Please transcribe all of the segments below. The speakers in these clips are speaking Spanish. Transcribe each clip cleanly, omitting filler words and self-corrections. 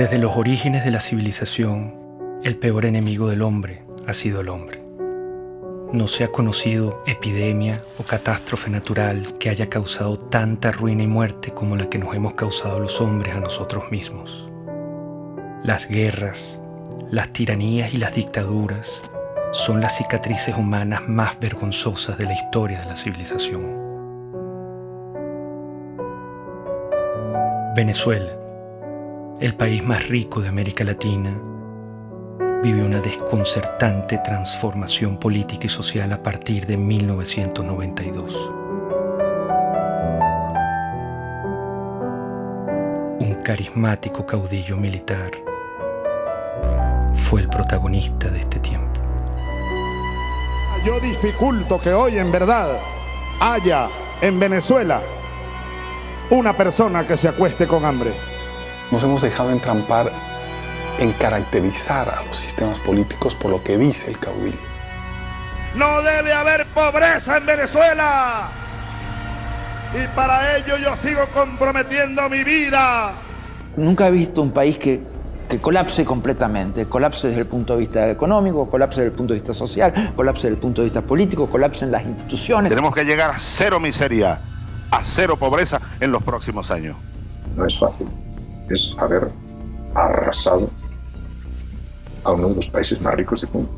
Desde los orígenes de la civilización, el peor enemigo del hombre ha sido el hombre. No se ha conocido epidemia o catástrofe natural que haya causado tanta ruina y muerte como la que nos hemos causado los hombres a nosotros mismos. Las guerras, las tiranías y las dictaduras son las cicatrices humanas más vergonzosas de la historia de la civilización. Venezuela, el país más rico de América Latina, vivió una desconcertante transformación política y social a partir de 1992. Un carismático caudillo militar fue el protagonista de este tiempo. Yo dificulto que hoy en verdad haya en Venezuela una persona que se acueste con hambre. Nos hemos dejado entrampar en caracterizar a los sistemas políticos por lo que dice el caudillo. No debe haber pobreza en Venezuela. Y para ello yo sigo comprometiendo mi vida. Nunca he visto un país que colapse completamente. Colapse desde el punto de vista económico, colapse desde el punto de vista social, colapse desde el punto de vista político, colapse en las instituciones. Tenemos que llegar a cero miseria, a cero pobreza en los próximos años. No es fácil. Es haber arrasado a uno de los países más ricos del mundo.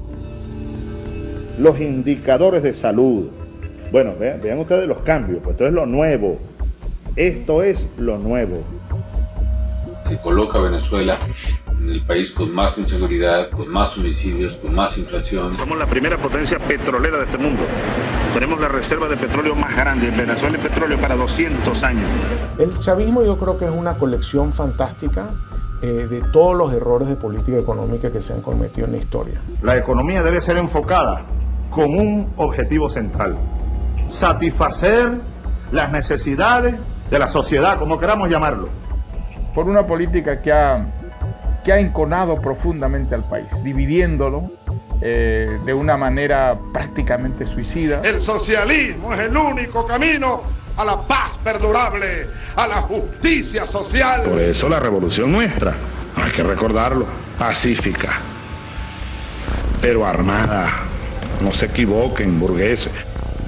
Los indicadores de salud. Bueno, vean ustedes los cambios, pues esto es lo nuevo. Esto es lo nuevo. Se coloca a Venezuela en el país con más inseguridad, con más homicidios, con más inflación. Somos la primera potencia petrolera de este mundo. Tenemos la reserva de petróleo más grande. En Venezuela hay petróleo para 200 años. El chavismo yo creo que es una colección fantástica de todos los errores de política económica que se han cometido en la historia. La economía debe ser enfocada con un objetivo central: satisfacer las necesidades de la sociedad, como queramos llamarlo. Por una política que ha enconado profundamente al país, dividiéndolo de una manera prácticamente suicida. El socialismo es el único camino a la paz perdurable, a la justicia social. Por eso la revolución nuestra, hay que recordarlo, pacífica, pero armada. No se equivoquen, burgueses.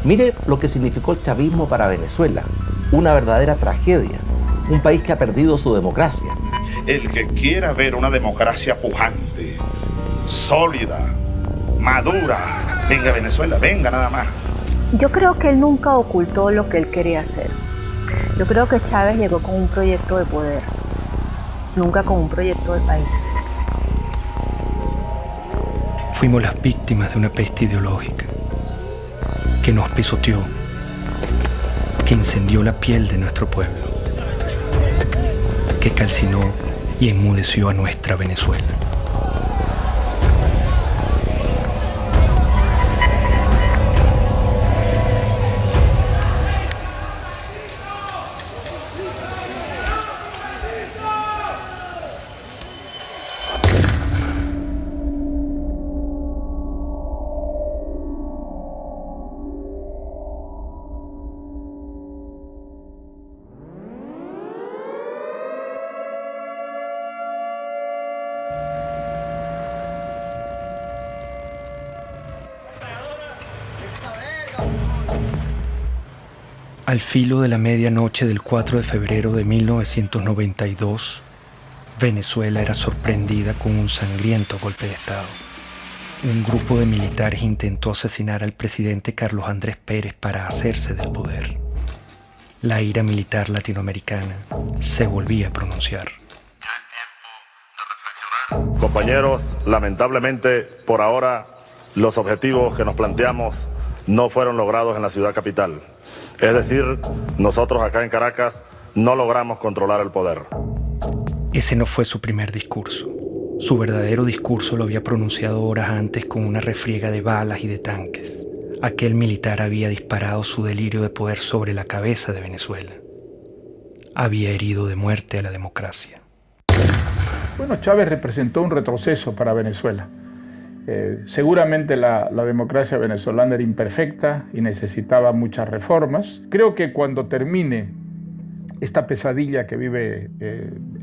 Mire lo que significó el chavismo para Venezuela. Una verdadera tragedia. Un país que ha perdido su democracia. El que quiera ver una democracia pujante, sólida, madura, venga a Venezuela, venga nada más. Yo creo que él nunca ocultó lo que él quería hacer. Yo creo que Chávez llegó con un proyecto de poder, nunca con un proyecto de país. Fuimos las víctimas de una peste ideológica que nos pisoteó, que incendió la piel de nuestro pueblo, que calcinó y enmudeció a nuestra Venezuela. Al filo de la medianoche del 4 de febrero de 1992, Venezuela era sorprendida con un sangriento golpe de Estado. Un grupo de militares intentó asesinar al presidente Carlos Andrés Pérez para hacerse del poder. La ira militar latinoamericana se volvía a pronunciar. Compañeros, lamentablemente, por ahora, los objetivos que nos planteamos no fueron logrados en la ciudad capital. Es decir, nosotros acá en Caracas no logramos controlar el poder. Ese no fue su primer discurso. Su verdadero discurso lo había pronunciado horas antes con una refriega de balas y de tanques. Aquel militar había disparado su delirio de poder sobre la cabeza de Venezuela. Había herido de muerte a la democracia. Bueno, Chávez representó un retroceso para Venezuela. Seguramente la democracia venezolana era imperfecta y necesitaba muchas reformas. Creo que cuando termine esta pesadilla que vive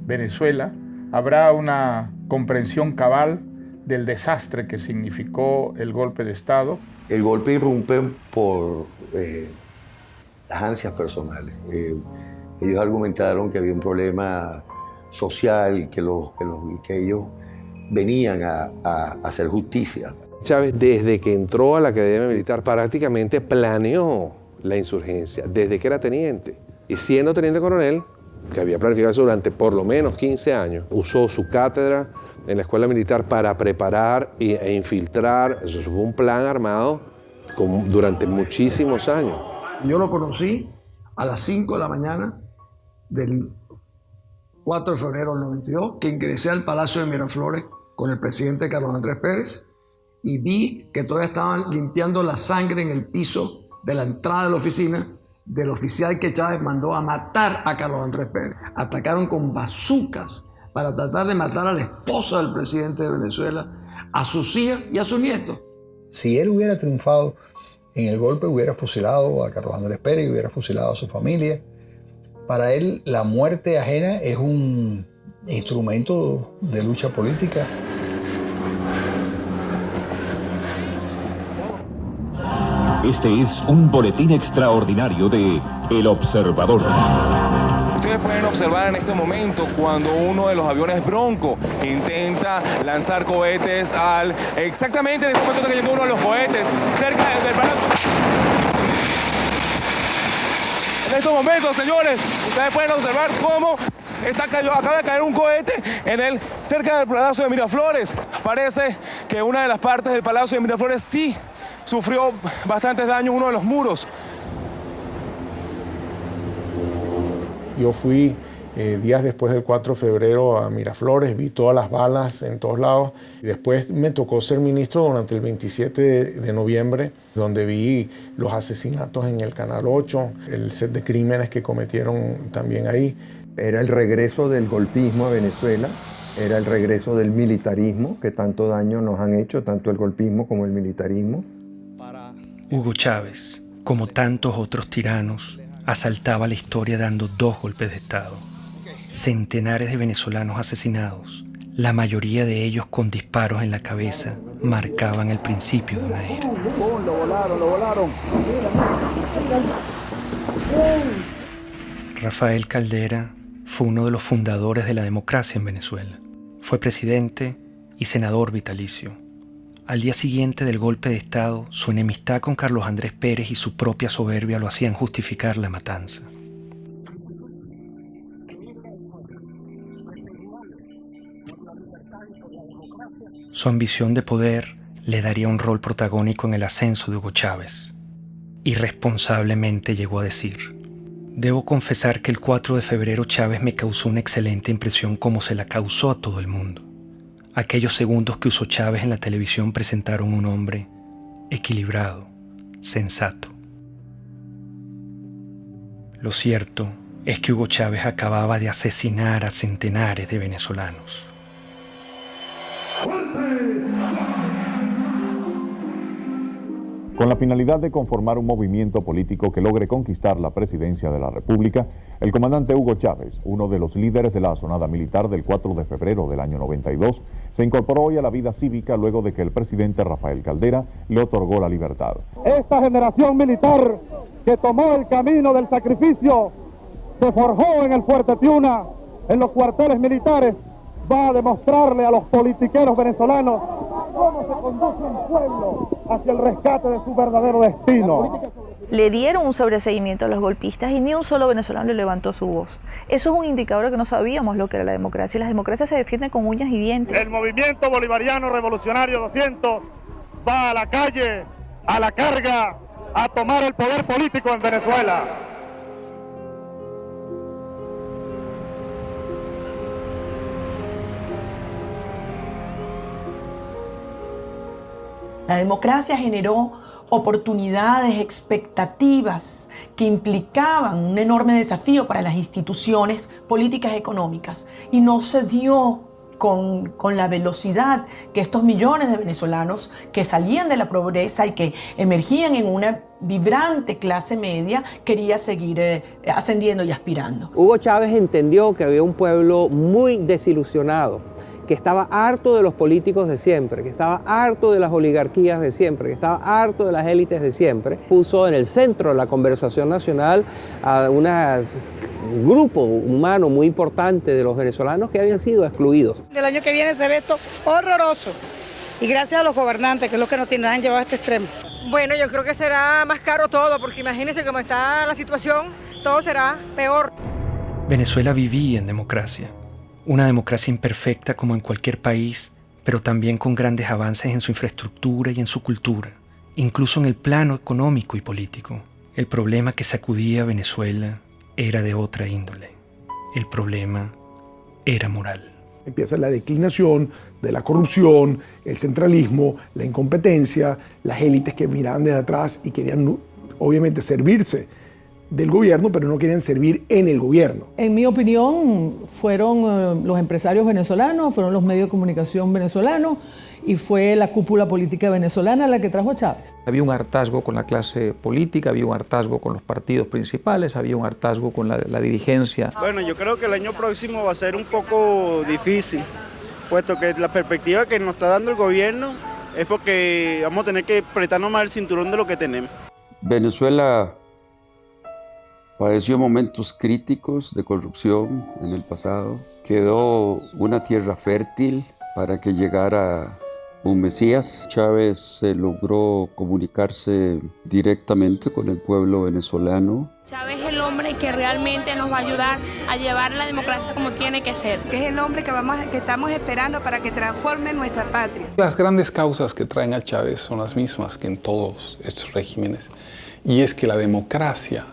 Venezuela, habrá una comprensión cabal del desastre que significó el golpe de Estado. El golpe irrumpe por las ansias personales. Ellos argumentaron que había un problema social y que ellos venían a hacer justicia. Chávez, desde que entró a la Academia Militar, prácticamente planeó la insurgencia, desde que era teniente. Y siendo teniente coronel, que había planificado eso durante por lo menos 15 años, usó su cátedra en la escuela militar para preparar e infiltrar. Eso fue un plan armado durante muchísimos años. Yo lo conocí a las 5 de la mañana del 4 de febrero del 92, que ingresé al Palacio de Miraflores con el presidente Carlos Andrés Pérez y vi que todavía estaban limpiando la sangre en el piso de la entrada de la oficina del oficial que Chávez mandó a matar a Carlos Andrés Pérez. Atacaron con bazucas para tratar de matar a la esposa del presidente de Venezuela, a sus hijas y a sus nietos. Si él hubiera triunfado en el golpe, hubiera fusilado a Carlos Andrés Pérez y hubiera fusilado a su familia. Para él, la muerte ajena es un instrumento de lucha política. Este es un boletín extraordinario de El Observador. Ustedes pueden observar en este momento cuando uno de los aviones Bronco intenta lanzar cohetes exactamente en este momento está cayendo uno de los cohetes cerca del Palacio. En estos momentos, señores, ustedes pueden observar cómo acaba de caer un cohete cerca del Palacio de Miraflores. Parece que una de las partes del Palacio de Miraflores sí sufrió bastantes daños, uno de los muros. Yo fui días después del 4 de febrero a Miraflores, vi todas las balas en todos lados. Y después me tocó ser ministro durante el 27 de noviembre, donde vi los asesinatos en el Canal 8, el set de crímenes que cometieron también ahí. Era el regreso del golpismo a Venezuela, era el regreso del militarismo, que tanto daño nos han hecho, tanto el golpismo como el militarismo. Hugo Chávez, como tantos otros tiranos, asaltaba la historia dando 2 golpes de Estado. Centenares de venezolanos asesinados, la mayoría de ellos con disparos en la cabeza, marcaban el principio de una era. Lo volaron. Rafael Caldera fue uno de los fundadores de la democracia en Venezuela. Fue presidente y senador vitalicio. Al día siguiente del golpe de Estado, su enemistad con Carlos Andrés Pérez y su propia soberbia lo hacían justificar la matanza. Su ambición de poder le daría un rol protagónico en el ascenso de Hugo Chávez. Irresponsablemente llegó a decir: «Debo confesar que el 4 de febrero Chávez me causó una excelente impresión como se la causó a todo el mundo. Aquellos segundos que usó Chávez en la televisión presentaron un hombre equilibrado, sensato». Lo cierto es que Hugo Chávez acababa de asesinar a centenares de venezolanos. Con la finalidad de conformar un movimiento político que logre conquistar la presidencia de la República, el comandante Hugo Chávez, uno de los líderes de la asonada militar del 4 de febrero del año 92, se incorporó hoy a la vida cívica luego de que el presidente Rafael Caldera le otorgó la libertad. Esta generación militar que tomó el camino del sacrificio, se forjó en el Fuerte Tiuna, en los cuarteles militares, va a demostrarle a los politiqueros venezolanos cómo se conduce un pueblo hacia el rescate de su verdadero destino. Le dieron un sobreseguimiento a los golpistas y ni un solo venezolano le levantó su voz. Eso es un indicador de que no sabíamos lo que era la democracia. Y las democracias se defienden con uñas y dientes. El movimiento bolivariano revolucionario 200 va a la calle, a la carga, a tomar el poder político en Venezuela. La democracia generó oportunidades, expectativas que implicaban un enorme desafío para las instituciones políticas y económicas y no se dio con la velocidad que estos millones de venezolanos que salían de la pobreza y que emergían en una vibrante clase media quería seguir ascendiendo y aspirando. Hugo Chávez entendió que había un pueblo muy desilusionado, que estaba harto de los políticos de siempre, que estaba harto de las oligarquías de siempre, que estaba harto de las élites de siempre. Puso en el centro de la conversación nacional a un grupo humano muy importante de los venezolanos que habían sido excluidos. El año que viene se ve esto horroroso y gracias a los gobernantes, que es lo que nos han llevado a este extremo. Bueno, yo creo que será más caro todo, porque imagínense cómo está la situación, todo será peor. Venezuela vivía en democracia. Una democracia imperfecta como en cualquier país, pero también con grandes avances en su infraestructura y en su cultura, incluso en el plano económico y político. El problema que sacudía a Venezuela era de otra índole. El problema era moral. Empieza la declinación de la corrupción, el centralismo, la incompetencia, las élites que miraban desde atrás y querían obviamente servirse del gobierno, pero no querían servir en el gobierno. En mi opinión, fueron los empresarios venezolanos, fueron los medios de comunicación venezolanos y fue la cúpula política venezolana la que trajo a Chávez. Había un hartazgo con la clase política, había un hartazgo con los partidos principales, había un hartazgo con la dirigencia. Bueno, yo creo que el año próximo va a ser un poco difícil, puesto que la perspectiva que nos está dando el gobierno es porque vamos a tener que apretarnos más el cinturón de lo que tenemos. Venezuela padeció momentos críticos de corrupción en el pasado. Quedó una tierra fértil para que llegara un Mesías. Chávez logró comunicarse directamente con el pueblo venezolano. Chávez es el hombre que realmente nos va a ayudar a llevar la democracia como tiene que ser. Que es el hombre que estamos esperando para que transforme nuestra patria. Las grandes causas que traen a Chávez son las mismas que en todos estos regímenes. Y es que la democracia,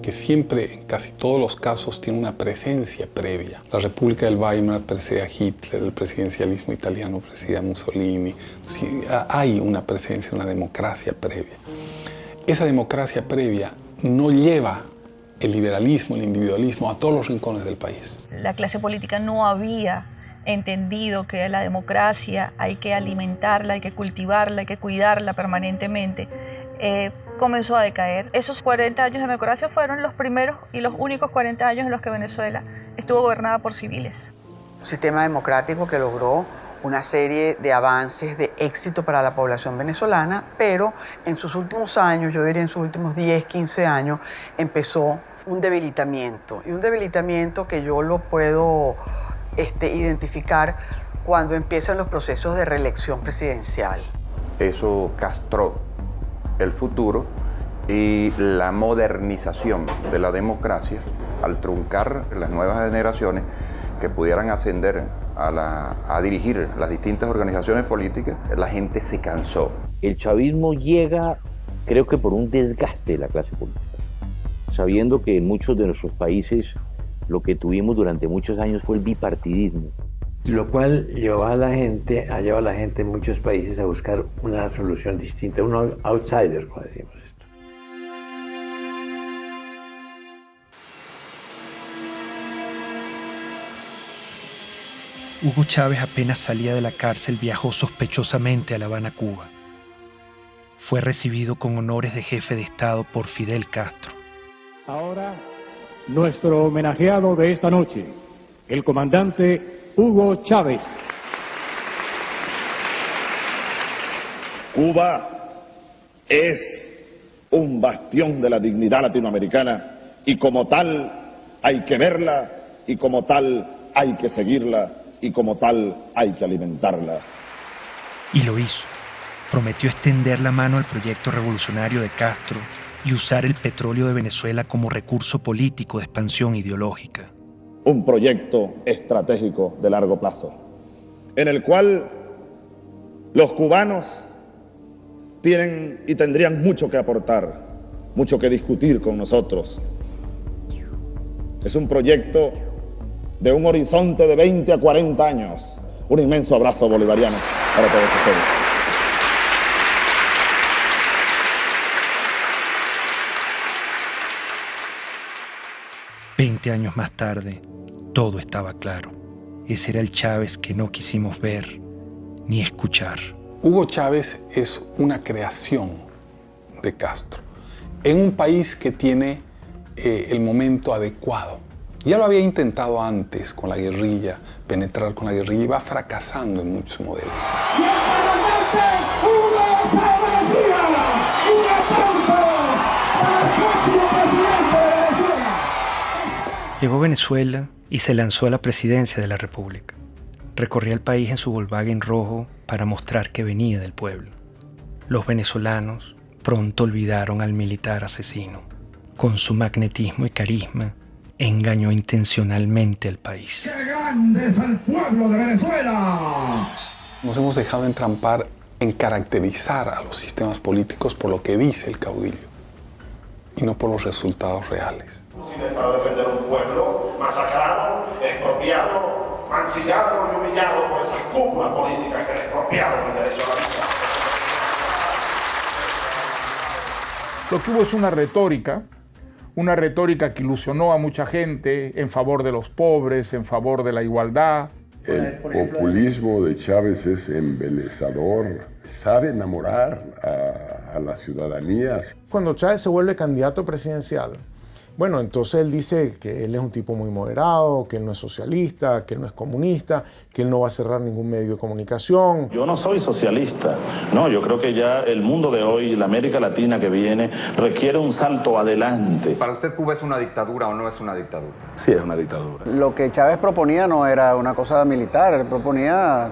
que siempre, en casi todos los casos, tiene una presencia previa. La República del Weimar precede a Hitler, el presidencialismo italiano precede a Mussolini. Sí, hay una presencia, una democracia previa. Esa democracia previa no lleva el liberalismo, el individualismo a todos los rincones del país. La clase política no había entendido que la democracia hay que alimentarla, hay que cultivarla, hay que cuidarla permanentemente. Comenzó a decaer. Esos 40 años de democracia fueron los primeros y los únicos 40 años en los que Venezuela estuvo gobernada por civiles. Un sistema democrático que logró una serie de avances de éxito para la población venezolana, pero en sus últimos años, yo diría en sus últimos 10, 15 años, empezó un debilitamiento. Y un debilitamiento que yo lo puedo identificar cuando empiezan los procesos de reelección presidencial. Eso castró el futuro y la modernización de la democracia al truncar las nuevas generaciones que pudieran ascender a dirigir las distintas organizaciones políticas. La gente se cansó. El chavismo llega, creo que por un desgaste de la clase política, sabiendo que en muchos de nuestros países lo que tuvimos durante muchos años fue el bipartidismo. Lo cual lleva a la gente en muchos países a buscar una solución distinta, un outsider, como decimos esto. Hugo Chávez apenas salía de la cárcel viajó sospechosamente a La Habana, Cuba. Fue recibido con honores de jefe de Estado por Fidel Castro. Ahora, nuestro homenajeado de esta noche, el comandante Hugo Chávez. Cuba es un bastión de la dignidad latinoamericana y como tal hay que verla y como tal hay que seguirla y como tal hay que alimentarla. Y lo hizo. Prometió extender la mano al proyecto revolucionario de Castro y usar el petróleo de Venezuela como recurso político de expansión ideológica. Un proyecto estratégico de largo plazo, en el cual los cubanos tienen y tendrían mucho que aportar, mucho que discutir con nosotros. Es un proyecto de un horizonte de 20 a 40 años. Un inmenso abrazo bolivariano para todos ustedes. «20 años más tarde, todo estaba claro. Ese era el Chávez que no quisimos ver ni escuchar. Hugo Chávez es una creación de Castro en un país que tiene el momento adecuado. Ya lo había intentado antes con la guerrilla, penetrar con la guerrilla, y va fracasando en muchos modelos. Llegó a Venezuela y se lanzó a la presidencia de la República. Recorría el país en su Volkswagen rojo para mostrar que venía del pueblo. Los venezolanos pronto olvidaron al militar asesino. Con su magnetismo y carisma, engañó intencionalmente al país. ¡Qué grande es el pueblo de Venezuela! Nos hemos dejado entrampar en caracterizar a los sistemas políticos por lo que dice el caudillo y no por los resultados reales. Para defender un pueblo masacrado, expropiado, mancillado y humillado por esas cúpulas políticas que le expropiaron el derecho a la vida. Lo que hubo es una retórica que ilusionó a mucha gente en favor de los pobres, en favor de la igualdad. El populismo de Chávez es embelezador, sabe enamorar a la ciudadanía. Cuando Chávez se vuelve candidato presidencial, bueno, entonces él dice que él es un tipo muy moderado, que él no es socialista, que él no es comunista, que él no va a cerrar ningún medio de comunicación. Yo no soy socialista, no, yo creo que ya el mundo de hoy, la América Latina que viene, requiere un salto adelante. ¿Para usted Cuba es una dictadura o no es una dictadura? Sí, es una dictadura. Lo que Chávez proponía no era una cosa militar, él proponía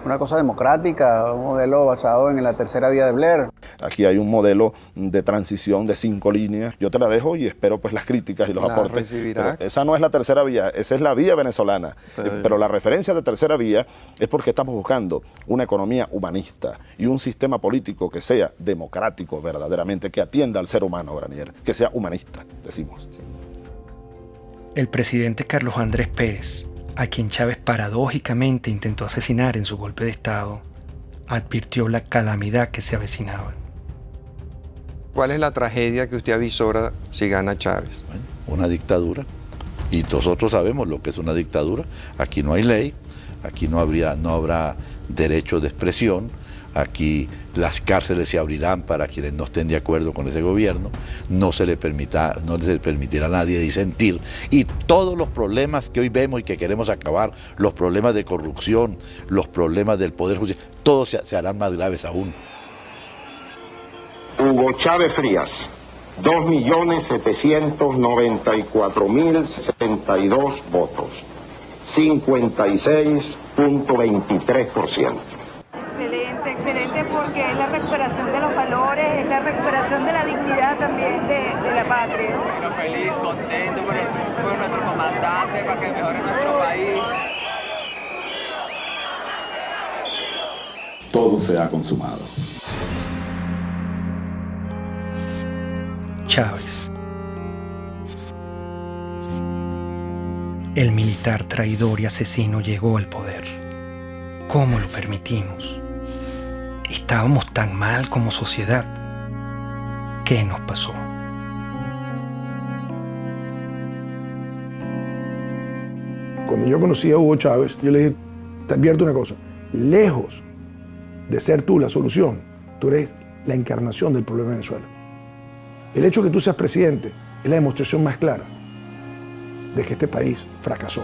una cosa democrática, un modelo basado en la tercera vía de Blair. Aquí hay un modelo de transición de 5 líneas. Yo te la dejo y espero pues las críticas y los aportes. Esa no es la tercera vía, esa es la vía venezolana. Pero la referencia de tercera vía es porque estamos buscando una economía humanista y un sistema político que sea democrático verdaderamente, que atienda al ser humano, Granier, que sea humanista, decimos. El presidente Carlos Andrés Pérez, a quien Chávez paradójicamente intentó asesinar en su golpe de Estado, advirtió la calamidad que se avecinaba. ¿Cuál es la tragedia que usted avisora si gana Chávez? Bueno, una dictadura. Y nosotros sabemos lo que es una dictadura. Aquí no hay ley, aquí no habrá derecho de expresión, aquí las cárceles se abrirán para quienes no estén de acuerdo con ese gobierno, no se le permitirá a nadie disentir, y todos los problemas que hoy vemos y que queremos acabar, los problemas de corrupción, los problemas del poder judicial, todos se harán más graves aún. Hugo Chávez Frías, 2.794.062 votos, 56.23%. Excelente, excelente, porque es la recuperación de los valores, es la recuperación de la dignidad también de la patria. Bueno, feliz, contento por el triunfo de nuestro comandante para que mejore nuestro país. Todo se ha consumado. Chávez. El militar traidor y asesino llegó al poder. ¿Cómo lo permitimos? Estábamos tan mal como sociedad. ¿Qué nos pasó? Cuando yo conocí a Hugo Chávez, yo le dije, te advierto una cosa, lejos de ser tú la solución, tú eres la encarnación del problema de Venezuela. El hecho de que tú seas presidente es la demostración más clara de que este país fracasó.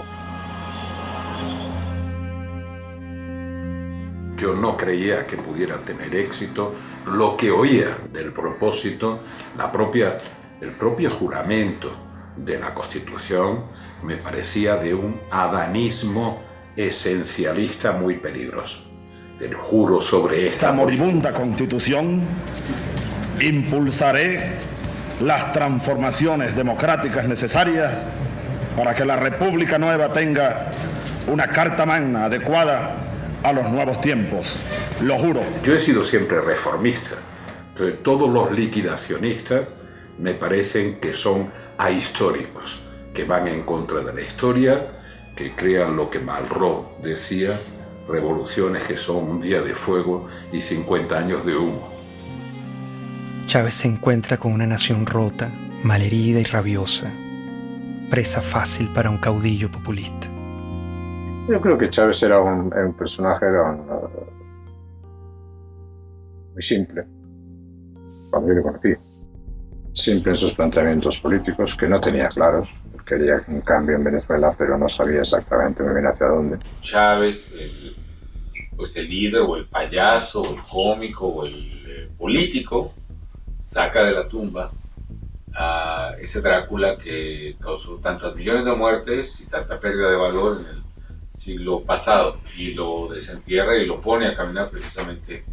Yo no creía que pudiera tener éxito. Lo que oía del propósito, el propio juramento de la Constitución, me parecía de un adanismo esencialista muy peligroso. Te lo juro sobre esta moribunda Constitución, impulsaré las transformaciones democráticas necesarias para que la República Nueva tenga una carta magna adecuada a los nuevos tiempos, lo juro. Yo he sido siempre reformista. Entonces, todos los liquidacionistas me parecen que son ahistóricos, que van en contra de la historia, que crean lo que Malraux decía, revoluciones que son un día de fuego y 50 años de humo. Chávez se encuentra con una nación rota, malherida y rabiosa, presa fácil para un caudillo populista. Yo creo que Chávez era un personaje muy simple, cuando yo lo conocí. Simple en sus planteamientos políticos, que no tenía claros. Quería un cambio en Venezuela, pero no sabía exactamente muy bien hacia dónde. Chávez, el líder o el payaso o el cómico o el político, saca de la tumba a ese Drácula que causó tantas millones de muertes y tanta pérdida de valor en el siglo pasado, y lo desentierra y lo pone a caminar precisamente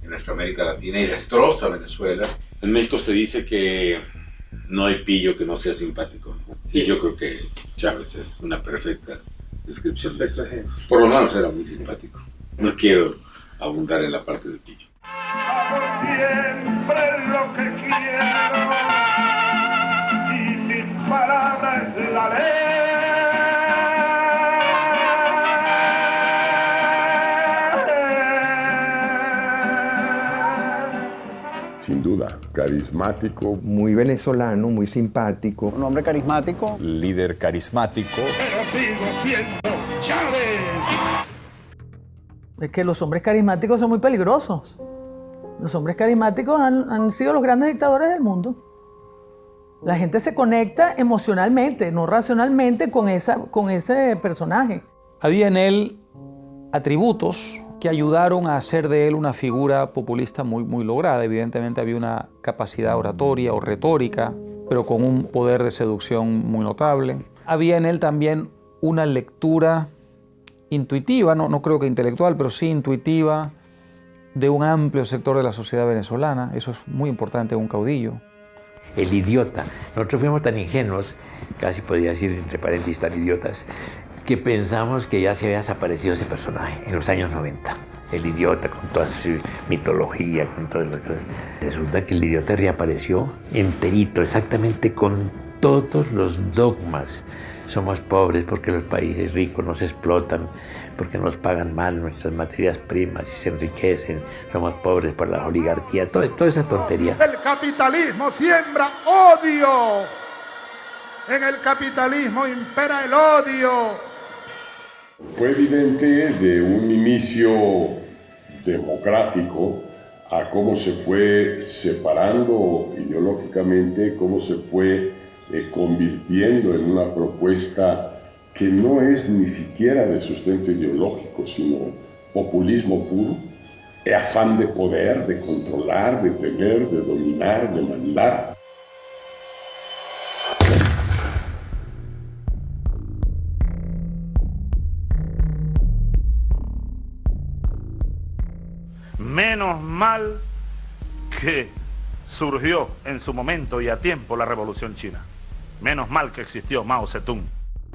en nuestra América Latina y destroza Venezuela. En México se dice que no hay pillo que no sea simpático, y yo creo que Chávez es una perfecta descripción de eso. Por lo menos era muy simpático. No quiero abundar en la parte del pillo. Siempre lo que quiero y mis palabras es la ley. Sin duda, carismático. Muy venezolano, muy simpático. Un hombre carismático. Líder carismático. Pero sigo siendo Chávez. Es que los hombres carismáticos son muy peligrosos. Los hombres carismáticos han sido los grandes dictadores del mundo. La gente se conecta emocionalmente, no racionalmente, con ese personaje. Había en él atributos que ayudaron a hacer de él una figura populista muy lograda. Evidentemente había una capacidad oratoria o retórica, pero con un poder de seducción muy notable. Había en él también una lectura intuitiva, no creo que intelectual, pero sí intuitiva, de un amplio sector de la sociedad venezolana. Eso es muy importante en un caudillo. El idiota. Nosotros fuimos tan ingenuos, casi podría decir entre paréntesis tan idiotas, que pensamos que ya se había desaparecido ese personaje en los años 90. El idiota, con toda su mitología, con todo lo que... Resulta que el idiota reapareció enterito, exactamente con todos los dogmas. Somos pobres porque los países ricos nos explotan, porque nos pagan mal nuestras materias primas y se enriquecen. Somos pobres por la oligarquía, toda esa tontería. El capitalismo siembra odio. En el capitalismo impera el odio. Fue evidente de un inicio democrático a cómo se fue separando ideológicamente, cómo se fue convirtiendo en una propuesta que no es ni siquiera de sustento ideológico, sino populismo puro, afán de poder, de controlar, de tener, de dominar, de mandar. Menos mal que surgió en su momento y a tiempo la Revolución China. Menos mal que existió Mao Zedong.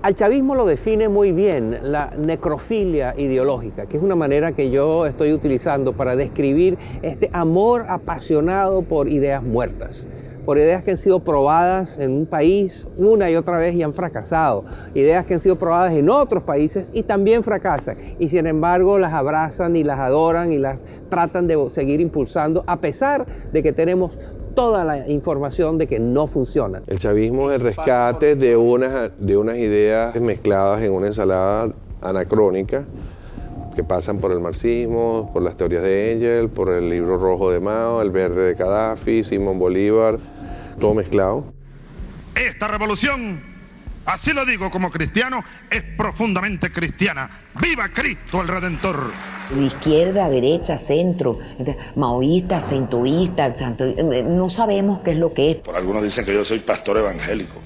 Al chavismo lo define muy bien la necrofilia ideológica, que es una manera que yo estoy utilizando para describir este amor apasionado por ideas muertas, por ideas que han sido probadas en un país una y otra vez y han fracasado, ideas que han sido probadas en otros países y también fracasan, y sin embargo las abrazan y las adoran y las tratan de seguir impulsando a pesar de que tenemos toda la información de que no funcionan. El chavismo es el rescate de unas ideas mezcladas en una ensalada anacrónica que pasan por el marxismo, por las teorías de Engels, por el libro rojo de Mao, el verde de Gaddafi, Simón Bolívar, todo mezclado. Esta revolución, así lo digo como cristiano, es profundamente cristiana. ¡Viva Cristo el Redentor! De izquierda, derecha, centro, maoísta, centoísta, no sabemos qué es lo que es. Por algunos dicen que yo soy pastor evangélico.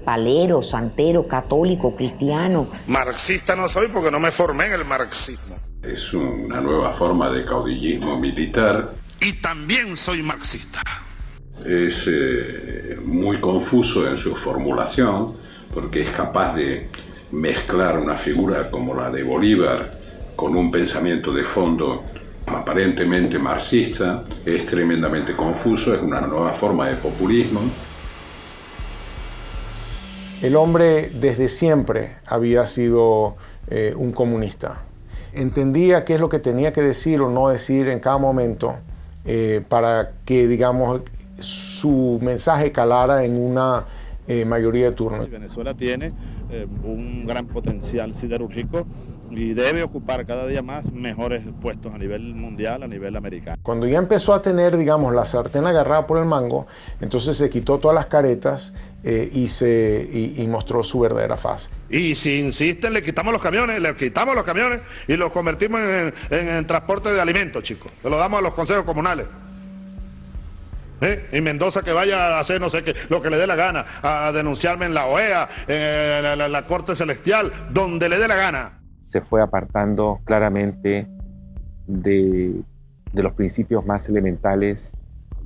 Palero, santero, católico, cristiano. Marxista no soy porque no me formé en el marxismo. Es una nueva forma de caudillismo militar. Y también soy marxista. Es muy confuso en su formulación porque es capaz de mezclar una figura como la de Bolívar con un pensamiento de fondo aparentemente marxista. Es tremendamente confuso, es una nueva forma de populismo. El hombre desde siempre había sido un comunista. Entendía qué es lo que tenía que decir o no decir en cada momento para que, digamos, su mensaje calara en una mayoría de turnos. Venezuela tiene un gran potencial siderúrgico y debe ocupar cada día más mejores puestos a nivel mundial, a nivel americano. Cuando ya empezó a tener, digamos, la sartén agarrada por el mango, entonces se quitó todas las caretas y mostró su verdadera faz. Y si insisten, le quitamos los camiones y los convertimos en transporte de alimentos, chicos. Se lo damos a los consejos comunales. Y Mendoza que vaya a hacer no sé qué, lo que le dé la gana, a denunciarme en la OEA, en la Corte Celestial, donde le dé la gana. Se fue apartando claramente de los principios más elementales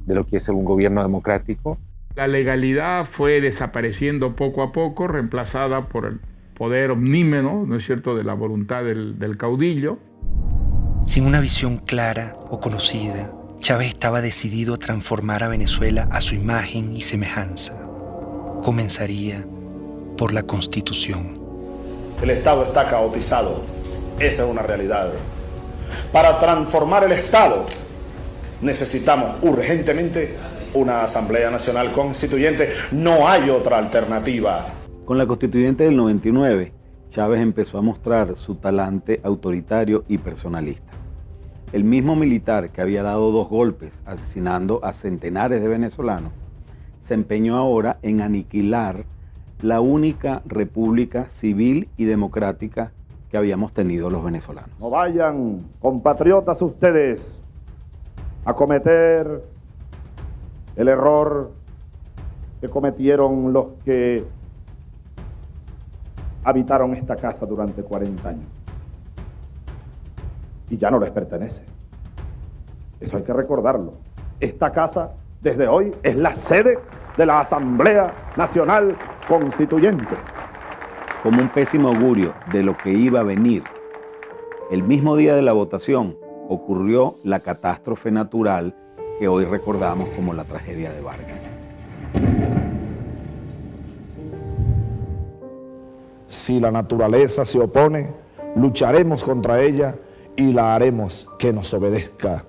de lo que es un gobierno democrático. La legalidad fue desapareciendo poco a poco, reemplazada por el poder omnímodo, ¿no es cierto?, de la voluntad del caudillo. Sin una visión clara o conocida, Chávez estaba decidido a transformar a Venezuela a su imagen y semejanza. Comenzaría por la Constitución. El Estado está caotizado, esa es una realidad. Para transformar el Estado necesitamos urgentemente una Asamblea Nacional Constituyente, no hay otra alternativa. Con la Constituyente del 99, Chávez empezó a mostrar su talante autoritario y personalista. El mismo militar que había dado 2 golpes asesinando a centenares de venezolanos, se empeñó ahora en aniquilar la única república civil y democrática que habíamos tenido los venezolanos. No vayan, compatriotas, ustedes a cometer el error que cometieron los que habitaron esta casa durante 40 años. Y ya no les pertenece. Eso hay que recordarlo. Esta casa, desde hoy, es la sede de la Asamblea Nacional Constituyente. Como un pésimo augurio de lo que iba a venir, el mismo día de la votación ocurrió la catástrofe natural que hoy recordamos como la tragedia de Vargas. Si la naturaleza se opone, lucharemos contra ella y la haremos que nos obedezca.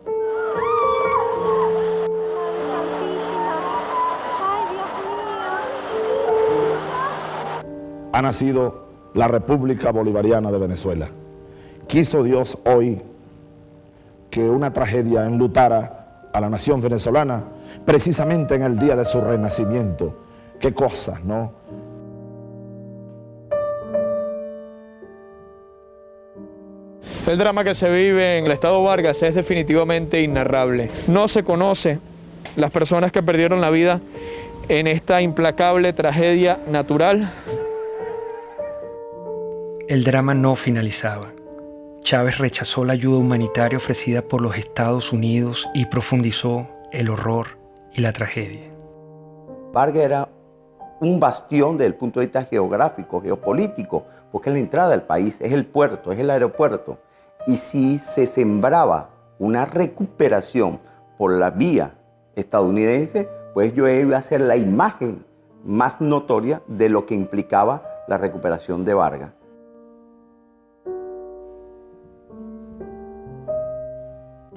Ha nacido la República Bolivariana de Venezuela. Quiso Dios hoy que una tragedia enlutara a la nación venezolana precisamente en el día de su renacimiento. Qué cosas, ¿no? El drama que se vive en el estado Vargas es definitivamente inarrable. No se conoce las personas que perdieron la vida en esta implacable tragedia natural. El drama no finalizaba. Chávez rechazó la ayuda humanitaria ofrecida por los Estados Unidos y profundizó el horror y la tragedia. Vargas era un bastión desde el punto de vista geográfico, geopolítico, porque es la entrada del país, es el puerto, es el aeropuerto. Y si se sembraba una recuperación por la vía estadounidense, pues yo iba a ser la imagen más notoria de lo que implicaba la recuperación de Vargas.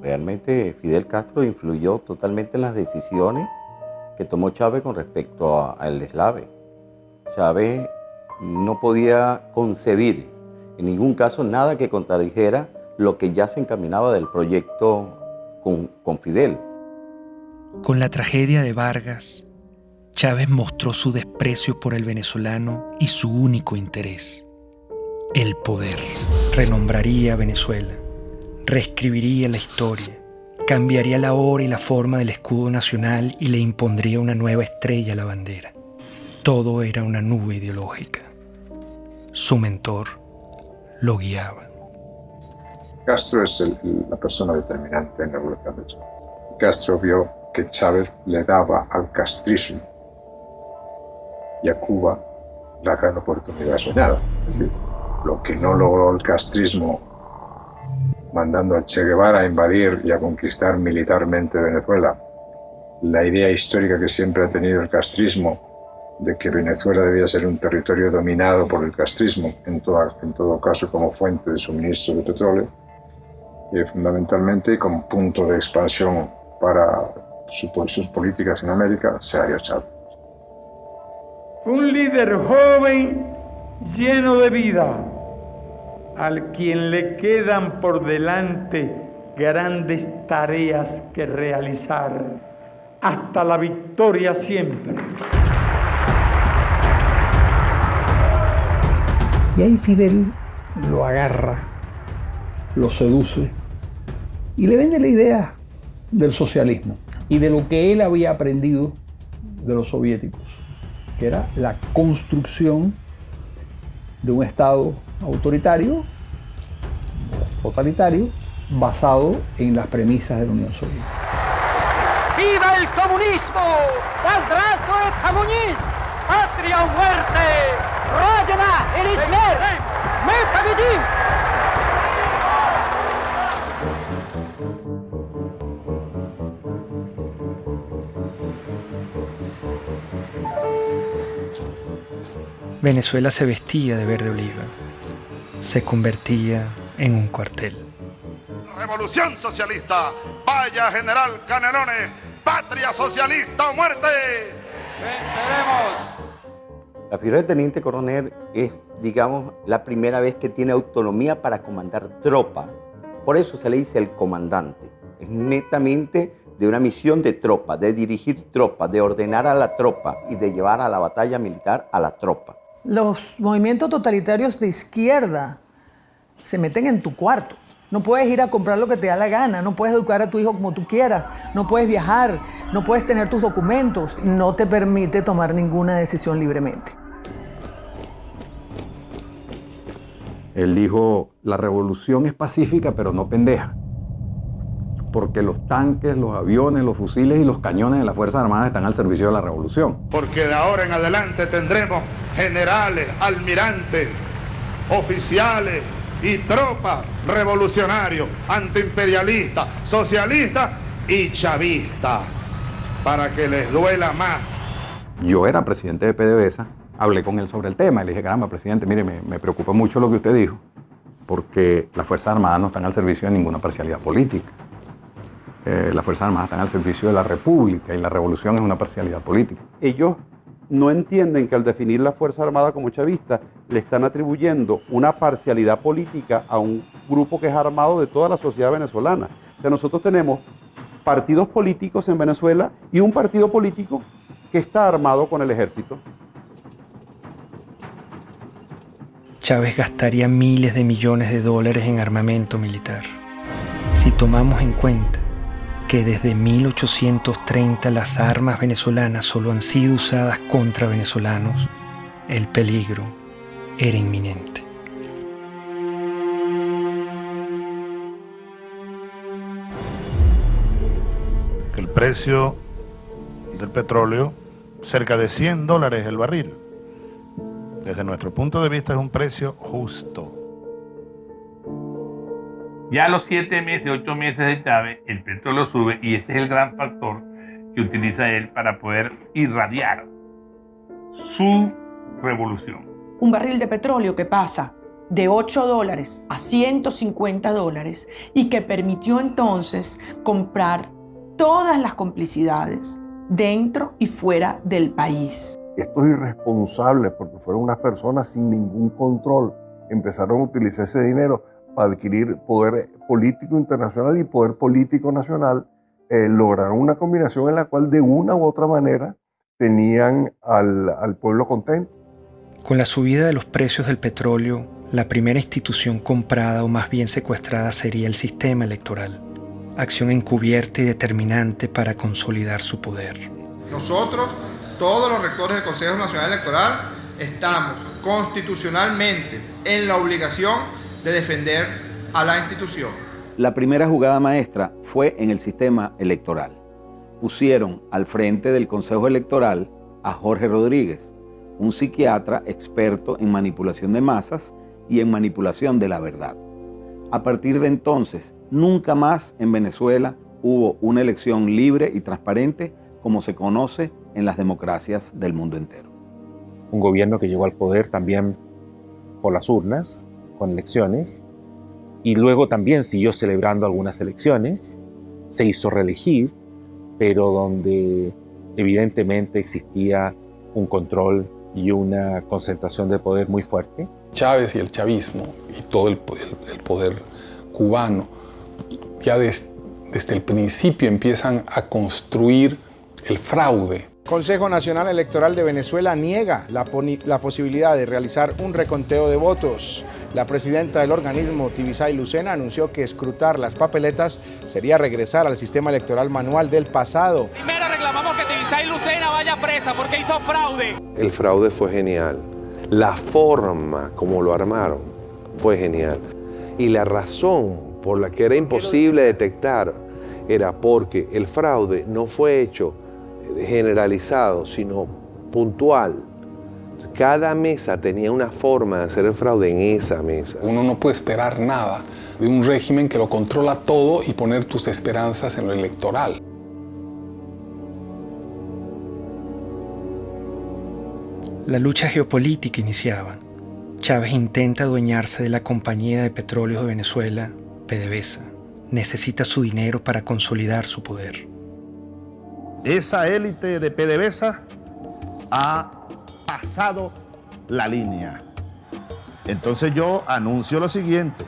Realmente Fidel Castro influyó totalmente en las decisiones que tomó Chávez con respecto al deslave. Chávez no podía concebir en ningún caso nada que contradijera lo que ya se encaminaba del proyecto con Fidel. Con la tragedia de Vargas, Chávez mostró su desprecio por el venezolano y su único interés, el poder. Renombraría a Venezuela, reescribiría la historia, cambiaría la hora y la forma del escudo nacional y le impondría una nueva estrella a la bandera. Todo era una nube ideológica. Su mentor lo guiaba. Castro es la persona determinante en la revolución de Chávez. Castro vio que Chávez le daba al castrismo y a Cuba la gran oportunidad soñada. Es decir, lo que no logró el castrismo mandando a Che Guevara a invadir y a conquistar militarmente Venezuela, la idea histórica que siempre ha tenido el castrismo de que Venezuela debía ser un territorio dominado por el castrismo, en todo caso como fuente de suministro de petróleo, y fundamentalmente como punto de expansión para sus políticas en América, Sergio Chávez. Un líder joven lleno de vida, al quien le quedan por delante grandes tareas que realizar, hasta la victoria siempre. Y ahí Fidel lo agarra, lo seduce y le vende la idea del socialismo y de lo que él había aprendido de los soviéticos, que era la construcción de un Estado autoritario, totalitario, basado en las premisas de la Unión Soviética. ¡Viva el comunismo! ¡Здравствует коммунизм! ¡Patria o muerte! ¡Родина или смерть! ¡Мы победим! Venezuela se vestía de verde oliva, se convertía en un cuartel. Revolución socialista, vaya general Canelones, patria socialista o muerte. ¡Venceremos! La figura de teniente coronel es, digamos, la primera vez que tiene autonomía para comandar tropa. Por eso se le dice el comandante. Es netamente de una misión de tropa, de dirigir tropa, de ordenar a la tropa y de llevar a la batalla militar a la tropa. Los movimientos totalitarios de izquierda se meten en tu cuarto. No puedes ir a comprar lo que te da la gana, no puedes educar a tu hijo como tú quieras, no puedes viajar, no puedes tener tus documentos, no te permite tomar ninguna decisión libremente. Él dijo, la revolución es pacífica pero no pendeja, porque los tanques, los aviones, los fusiles y los cañones de las Fuerzas Armadas están al servicio de la revolución. Porque de ahora en adelante tendremos generales, almirantes, oficiales y tropas revolucionarios, antiimperialistas, socialistas y chavistas, para que les duela más. Yo era presidente de PDVSA, hablé con él sobre el tema y le dije, caramba, presidente, mire, me preocupa mucho lo que usted dijo, porque las Fuerzas Armadas no están al servicio de ninguna parcialidad política. Las Fuerzas Armadas están al servicio de la República y la revolución es una parcialidad política. Ellos no entienden que al definir la Fuerza Armada como chavista le están atribuyendo una parcialidad política a un grupo que es armado de toda la sociedad venezolana. O sea, nosotros tenemos partidos políticos en Venezuela y un partido político que está armado con el ejército. Chávez gastaría miles de millones de dólares en armamento militar. Si tomamos en cuenta que desde 1830 las armas venezolanas solo han sido usadas contra venezolanos, el peligro era inminente. El precio del petróleo, cerca de $100 el barril. Desde nuestro punto de vista es un precio justo. Ya a los 7 meses, 8 meses de Chávez, el petróleo sube y ese es el gran factor que utiliza él para poder irradiar su revolución. Un barril de petróleo que pasa de $8 a $150 y que permitió entonces comprar todas las complicidades dentro y fuera del país. Estos irresponsables, porque fueron unas personas sin ningún control, empezaron a utilizar ese dinero para adquirir poder político internacional y poder político nacional, lograron una combinación en la cual de una u otra manera tenían al pueblo contento. Con la subida de los precios del petróleo, la primera institución comprada o más bien secuestrada sería el sistema electoral, acción encubierta y determinante para consolidar su poder. Nosotros, todos los rectores del Consejo Nacional Electoral, estamos constitucionalmente en la obligación de defender a la institución. La primera jugada maestra fue en el sistema electoral. Pusieron al frente del Consejo Electoral a Jorge Rodríguez, un psiquiatra experto en manipulación de masas y en manipulación de la verdad. A partir de entonces, nunca más en Venezuela hubo una elección libre y transparente como se conoce en las democracias del mundo entero. Un gobierno que llegó al poder también por las urnas, con elecciones, y luego también siguió celebrando algunas elecciones, se hizo reelegir, pero donde evidentemente existía un control y una concentración de poder muy fuerte. Chávez y el chavismo y todo el poder cubano ya desde el principio empiezan a construir el fraude. Consejo Nacional Electoral de Venezuela niega la posibilidad de realizar un reconteo de votos. La presidenta del organismo, Tibisay Lucena, anunció que escrutar las papeletas sería regresar al sistema electoral manual del pasado. Primero reclamamos que Tibisay Lucena vaya presa porque hizo fraude. El fraude fue genial. La forma como lo armaron fue genial. Y la razón por la que era imposible detectar era porque el fraude no fue hecho generalizado, sino puntual. Cada mesa tenía una forma de hacer el fraude en esa mesa. Uno no puede esperar nada de un régimen que lo controla todo y poner tus esperanzas en lo electoral. La lucha geopolítica iniciaba. Chávez intenta adueñarse de la Compañía de Petróleos de Venezuela, PDVSA. Necesita su dinero para consolidar su poder. Esa élite de PDVSA ha pasado la línea. Entonces yo anuncio lo siguiente.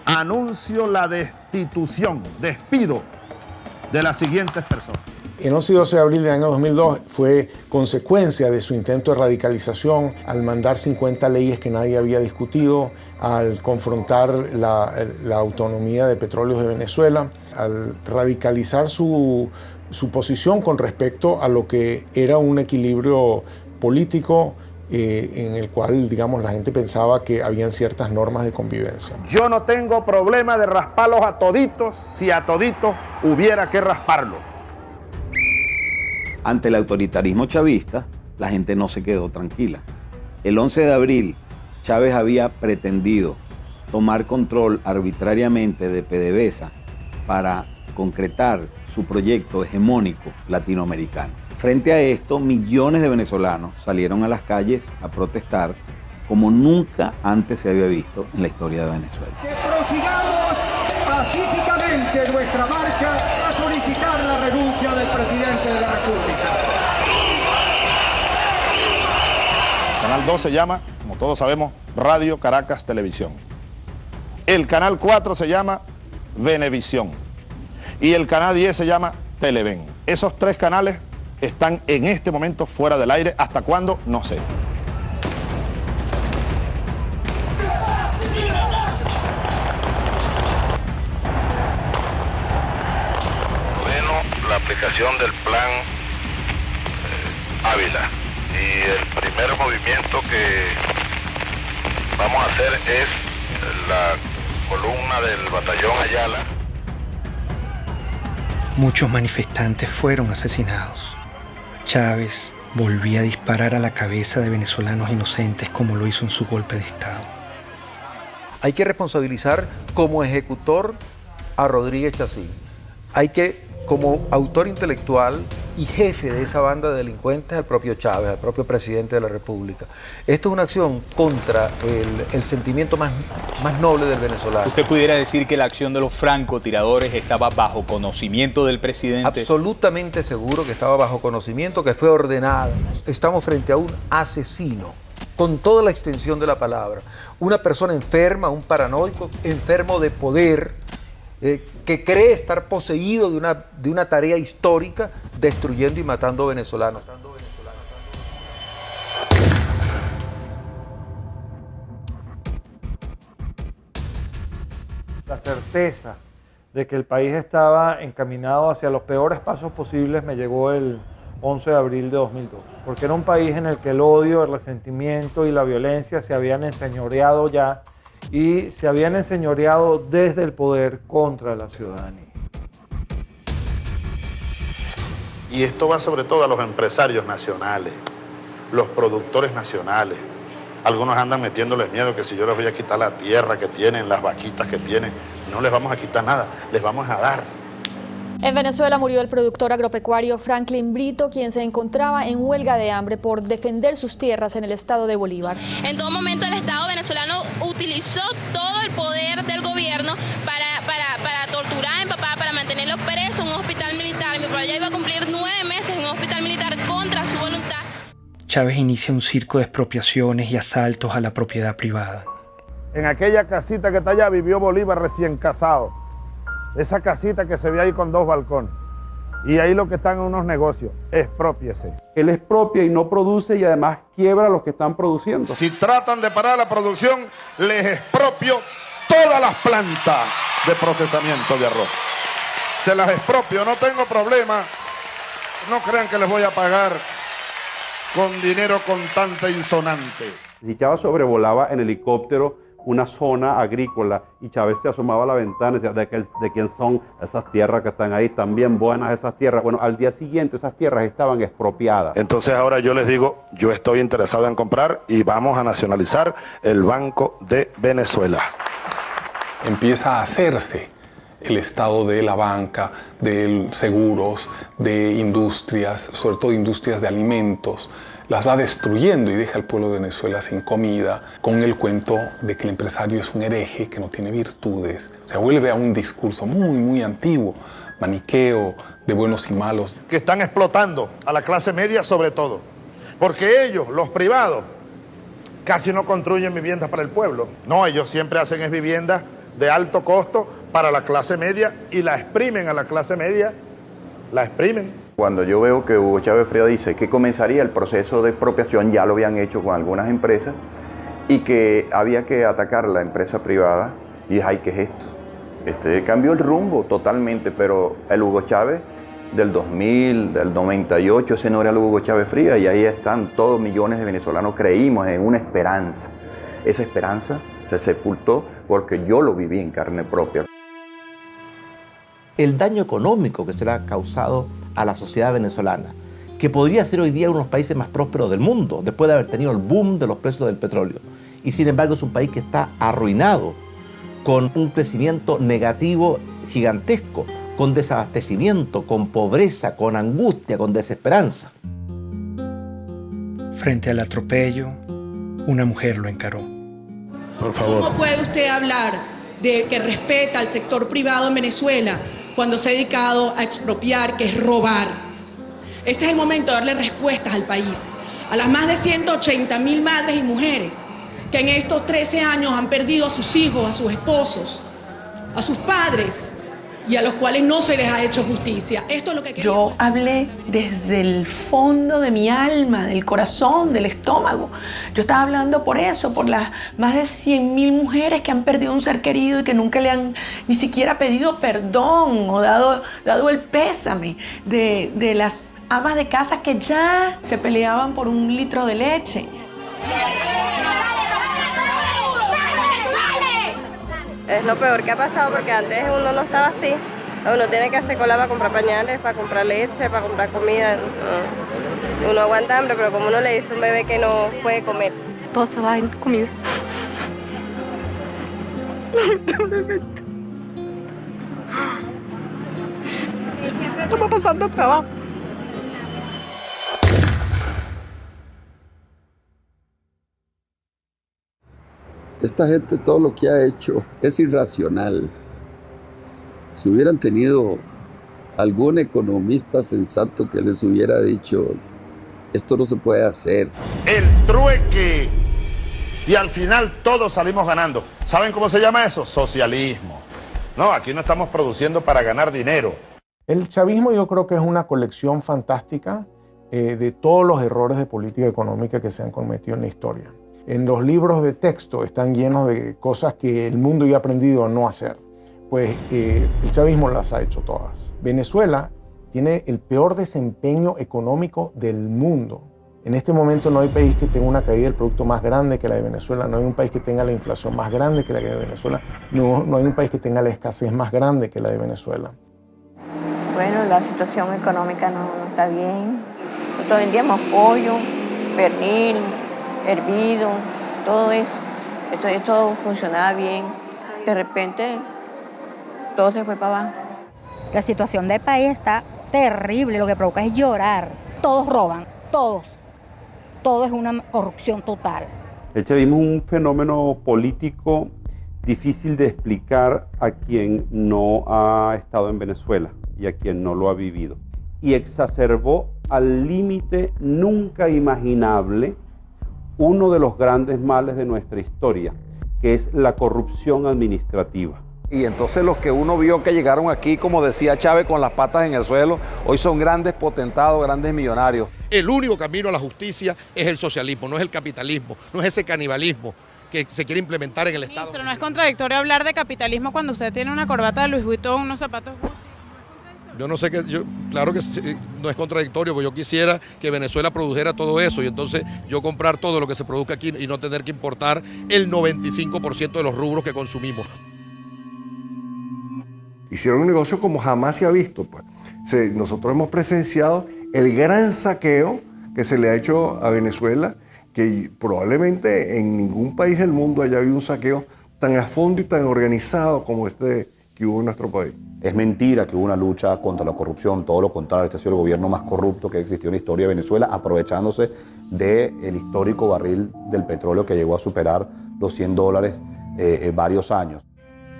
Anuncio la destitución, despido de las siguientes personas. El 11 y 12 de abril del año 2002 fue consecuencia de su intento de radicalización al mandar 50 leyes que nadie había discutido, al confrontar la autonomía de Petróleos de Venezuela, al radicalizar su posición con respecto a lo que era un equilibrio político en el cual, digamos, la gente pensaba que habían ciertas normas de convivencia. Yo no tengo problema de rasparlos a toditos si a toditos hubiera que rasparlo. Ante el autoritarismo chavista, la gente no se quedó tranquila. El 11 de abril, Chávez había pretendido tomar control arbitrariamente de PDVSA para concretar su proyecto hegemónico latinoamericano. Frente a esto, millones de venezolanos salieron a las calles a protestar como nunca antes se había visto en la historia de Venezuela. Que prosigamos pacíficamente nuestra marcha a solicitar la renuncia del presidente de la República. El canal 2 se llama, como todos sabemos, Radio Caracas Televisión. El canal 4 se llama Venevisión. Y el canal 10 se llama Televen. Esos tres canales están en este momento fuera del aire. ¿Hasta cuándo? No sé. La aplicación del plan Ávila, y el primer movimiento que vamos a hacer es la columna del batallón Ayala. Muchos manifestantes fueron asesinados. Chávez volvía a disparar a la cabeza de venezolanos inocentes como lo hizo en su golpe de Estado. Hay que responsabilizar como ejecutor a Rodríguez Chacín. Hay que, como autor intelectual y jefe de esa banda de delincuentes, al propio Chávez, al propio presidente de la República. Esto es una acción contra el sentimiento más noble del venezolano. ¿Usted pudiera decir que la acción de los francotiradores estaba bajo conocimiento del presidente? Absolutamente seguro que estaba bajo conocimiento, que fue ordenada. Estamos frente a un asesino, con toda la extensión de la palabra. Una persona enferma, un paranoico, enfermo de poder, que cree estar poseído de una tarea histórica, destruyendo y matando venezolanos. La certeza de que el país estaba encaminado hacia los peores pasos posibles me llegó el 11 de abril de 2002, porque era un país en el que el odio, el resentimiento y la violencia se habían enseñoreado ya, y se habían enseñoreado desde el poder contra la ciudadanía. Y esto va sobre todo a los empresarios nacionales, los productores nacionales. Algunos andan metiéndoles miedo que si yo les voy a quitar la tierra que tienen, las vaquitas que tienen, no les vamos a quitar nada, les vamos a dar. En Venezuela murió el productor agropecuario Franklin Brito, quien se encontraba en huelga de hambre por defender sus tierras en el estado de Bolívar. En todo momento el Estado venezolano utilizó todo el poder del gobierno para torturar a mi papá, para mantenerlo preso en un hospital militar. Mi papá ya iba a cumplir 9 meses en un hospital militar contra su voluntad. Chávez inicia un circo de expropiaciones y asaltos a la propiedad privada. En aquella casita que está allá vivió Bolívar recién casado. Esa casita que se ve ahí con 2 balcones. Y ahí lo que están en unos negocios, exprópiese. Él expropia y no produce y además quiebra a los que están produciendo. Si tratan de parar la producción, les expropio todas las plantas de procesamiento de arroz. Se las expropio, no tengo problema. No crean que les voy a pagar con dinero contante insonante. Si Chávez sobrevolaba en helicóptero una zona agrícola y Chávez se asomaba a la ventana y decía, ¿de quién son esas tierras que están ahí? Están bien buenas esas tierras. Bueno, al día siguiente esas tierras estaban expropiadas. Entonces ahora yo les digo, yo estoy interesado en comprar y vamos a nacionalizar el Banco de Venezuela. Empieza a hacerse el estado de la banca, de seguros, de industrias, sobre todo industrias de alimentos. Las va destruyendo y deja al pueblo de Venezuela sin comida, con el cuento de que el empresario es un hereje, que no tiene virtudes. O sea, vuelve a un discurso muy, muy antiguo, maniqueo, de buenos y malos. Que están explotando a la clase media sobre todo, porque ellos, los privados, casi no construyen viviendas para el pueblo. No, ellos siempre hacen es viviendas de alto costo para la clase media y la exprimen a la clase media, la exprimen. Cuando yo veo que Hugo Chávez Frías dice que comenzaría el proceso de expropiación, ya lo habían hecho con algunas empresas, y que había que atacar la empresa privada, y dije, ay, ¿qué es esto? Cambió el rumbo totalmente, pero el Hugo Chávez del 2000, del 98, ese no era el Hugo Chávez Frías, y ahí están todos millones de venezolanos, creímos en una esperanza. Esa esperanza se sepultó porque yo lo viví en carne propia. El daño económico que se le ha causado a la sociedad venezolana, que podría ser hoy día uno de los países más prósperos del mundo, después de haber tenido el boom de los precios del petróleo. Y sin embargo es un país que está arruinado, con un crecimiento negativo gigantesco, con desabastecimiento, con pobreza, con angustia, con desesperanza. Frente al atropello, una mujer lo encaró. Por favor. ¿Cómo puede usted hablar de que respeta al sector privado en Venezuela cuando se ha dedicado a expropiar, que es robar? Este es el momento de darle respuestas al país, a las más de 180.000 madres y mujeres que en estos 13 años han perdido a sus hijos, a sus esposos, a sus padres, y a los cuales no se les ha hecho justicia. Esto es lo que yo hablé desde el fondo de mi alma, del corazón, del estómago. Yo estaba hablando por eso, por las más de 100.000 mujeres que han perdido un ser querido y que nunca le han ni siquiera pedido perdón o dado el pésame, de las amas de casa que ya se peleaban por un litro de leche. Es lo peor que ha pasado porque antes uno no estaba así. Uno tiene que hacer cola para comprar pañales, para comprar leche, para comprar comida. Uno aguanta hambre, pero como uno le dice a un bebé que no puede comer, todo se va en comida. Estamos pasando trabajo. Esta gente todo lo que ha hecho es irracional. Si hubieran tenido algún economista sensato que les hubiera dicho, esto no se puede hacer. El trueque. Y al final todos salimos ganando. ¿Saben cómo se llama eso? Socialismo. No, aquí no estamos produciendo para ganar dinero. El chavismo yo creo que es una colección fantástica de todos los errores de política económica que se han cometido en la historia. En los libros de texto están llenos de cosas que el mundo ya ha aprendido a no hacer. Pues el chavismo las ha hecho todas. Venezuela tiene el peor desempeño económico del mundo. En este momento no hay país que tenga una caída del producto más grande que la de Venezuela, no hay un país que tenga la inflación más grande que la de Venezuela, no hay un país que tenga la escasez más grande que la de Venezuela. Bueno, la situación económica no está bien. Nosotros vendíamos pollo, pernil, hervido, todo eso. Esto funcionaba bien. De repente, todo se fue para abajo. La situación del país está terrible, lo que provoca es llorar. Todos roban, todos. Todo es una corrupción total. El chavismo es un fenómeno político difícil de explicar a quien no ha estado en Venezuela y a quien no lo ha vivido. Y exacerbó al límite nunca imaginable uno de los grandes males de nuestra historia, que es la corrupción administrativa. Y entonces los que uno vio que llegaron aquí, como decía Chávez, con las patas en el suelo, hoy son grandes potentados, grandes millonarios. El único camino a la justicia es el socialismo, no es el capitalismo, no es ese canibalismo que se quiere implementar en el Estado. Ministro, ¿no es contradictorio hablar de capitalismo cuando usted tiene una corbata de Louis Vuitton, unos zapatos Gucci? Yo no sé claro que no es contradictorio, porque yo quisiera que Venezuela produjera todo eso y entonces yo comprar todo lo que se produzca aquí y no tener que importar el 95% de los rubros que consumimos. Hicieron un negocio como jamás se ha visto. Pues. Nosotros hemos presenciado el gran saqueo que se le ha hecho a Venezuela, que probablemente en ningún país del mundo haya habido un saqueo tan a fondo y tan organizado como este que hubo en nuestro país. Es mentira que hubo una lucha contra la corrupción, todo lo contrario, este ha sido el gobierno más corrupto que existió en la historia de Venezuela, aprovechándose del histórico barril del petróleo que llegó a superar los $100 varios años.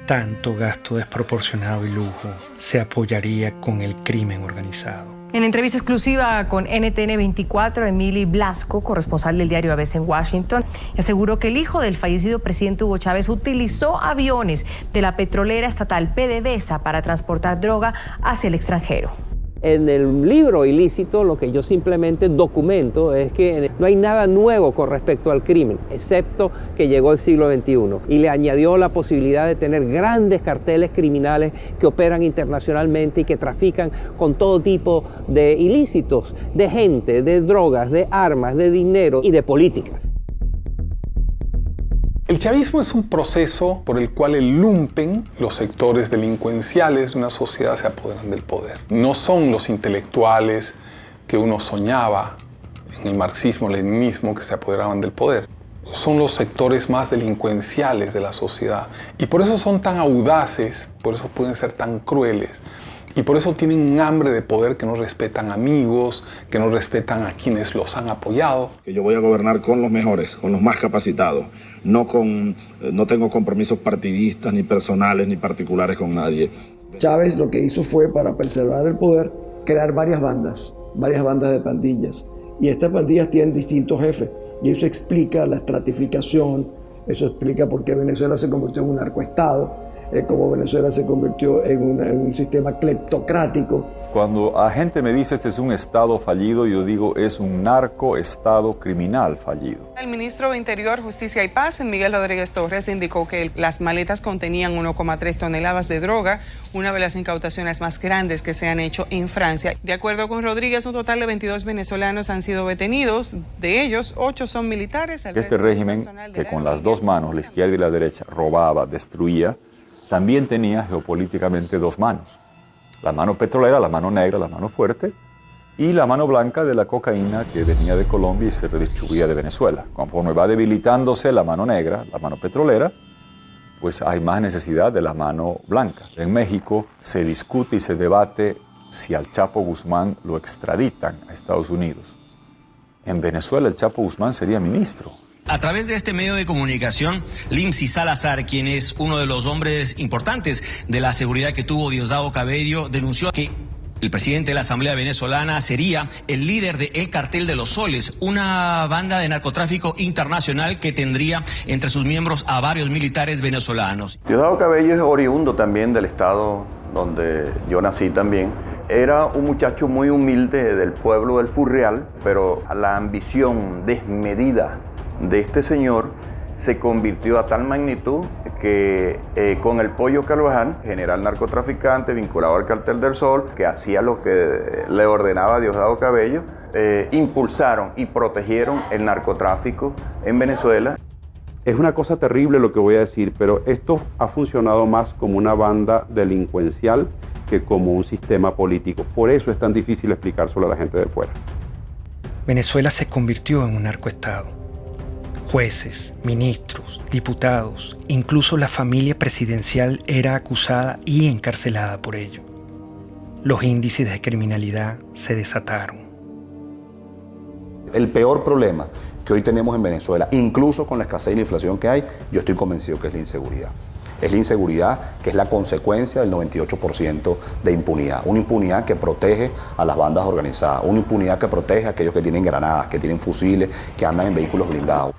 Tanto gasto desproporcionado y lujo se apoyaría con el crimen organizado. En entrevista exclusiva con NTN 24, Emily Blasco, corresponsal del diario ABC en Washington, aseguró que el hijo del fallecido presidente Hugo Chávez utilizó aviones de la petrolera estatal PDVSA para transportar droga hacia el extranjero. En el libro ilícito lo que yo simplemente documento es que no hay nada nuevo con respecto al crimen, excepto que llegó el siglo XXI y le añadió la posibilidad de tener grandes carteles criminales que operan internacionalmente y que trafican con todo tipo de ilícitos, de gente, de drogas, de armas, de dinero y de política. El chavismo es un proceso por el cual el lumpen, los sectores delincuenciales de una sociedad, se apoderan del poder. No son los intelectuales que uno soñaba en el marxismo-leninismo que se apoderaban del poder. Son los sectores más delincuenciales de la sociedad. Y por eso son tan audaces, por eso pueden ser tan crueles. Y por eso tienen un hambre de poder que no respetan amigos, que no respetan a quienes los han apoyado. Que yo voy a gobernar con los mejores, con los más capacitados. No tengo compromisos partidistas, ni personales, ni particulares con nadie. Chávez lo que hizo fue, para preservar el poder, crear varias bandas de pandillas. Y estas pandillas tienen distintos jefes. Y eso explica la estratificación, eso explica por qué Venezuela se convirtió en un narcoestado, cómo Venezuela se convirtió en un sistema cleptocrático. Cuando la gente me dice este es un estado fallido, yo digo es un narcoestado criminal fallido. El ministro de Interior, Justicia y Paz, Miguel Rodríguez Torres, indicó que las maletas contenían 1,3 toneladas de droga, una de las incautaciones más grandes que se han hecho en Francia. De acuerdo con Rodríguez, un total de 22 venezolanos han sido detenidos, de ellos 8 son militares. Este régimen, que con las dos manos, la izquierda y la derecha, robaba, destruía, también tenía geopolíticamente dos manos. La mano petrolera, la mano negra, la mano fuerte, y la mano blanca de la cocaína que venía de Colombia y se redistribuía de Venezuela. Conforme va debilitándose la mano negra, la mano petrolera, pues hay más necesidad de la mano blanca. En México se discute y se debate si al Chapo Guzmán lo extraditan a Estados Unidos. En Venezuela el Chapo Guzmán sería ministro. A través de este medio de comunicación, Lindsay Salazar, quien es uno de los hombres importantes de la seguridad que tuvo Diosdado Cabello, denunció que el presidente de la Asamblea Venezolana sería el líder del Cartel de los Soles, una banda de narcotráfico internacional que tendría entre sus miembros a varios militares venezolanos. Diosdado Cabello es oriundo también del estado donde yo nací también. Era un muchacho muy humilde del pueblo del Furreal, pero la ambición desmedida de este señor se convirtió a tal magnitud que con el Pollo Carvajal, general narcotraficante vinculado al Cartel del Sol, que hacía lo que le ordenaba Diosdado Cabello, impulsaron y protegieron el narcotráfico en Venezuela. Es una cosa terrible lo que voy a decir, pero esto ha funcionado más como una banda delincuencial que como un sistema político. Por eso es tan difícil explicárselo a la gente de fuera. Venezuela se convirtió en un narcoestado. Jueces, ministros, diputados, incluso la familia presidencial era acusada y encarcelada por ello. Los índices de criminalidad se desataron. El peor problema que hoy tenemos en Venezuela, incluso con la escasez y la inflación que hay, yo estoy convencido que es la inseguridad. Es la inseguridad que es la consecuencia del 98% de impunidad. Una impunidad que protege a las bandas organizadas, una impunidad que protege a aquellos que tienen granadas, que tienen fusiles, que andan en vehículos blindados.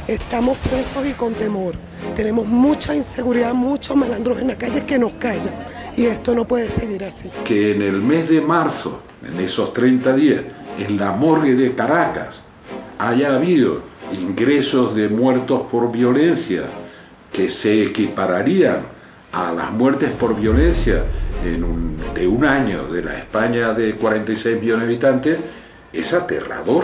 Estamos presos y con temor. Tenemos mucha inseguridad, muchos malandros en la calle que nos callan. Y esto no puede seguir así. Que en el mes de marzo, en esos 30 días, en la morgue de Caracas, haya habido ingresos de muertos por violencia que se equipararían a las muertes por violencia de un año de la España de 46 millones de habitantes, es aterrador.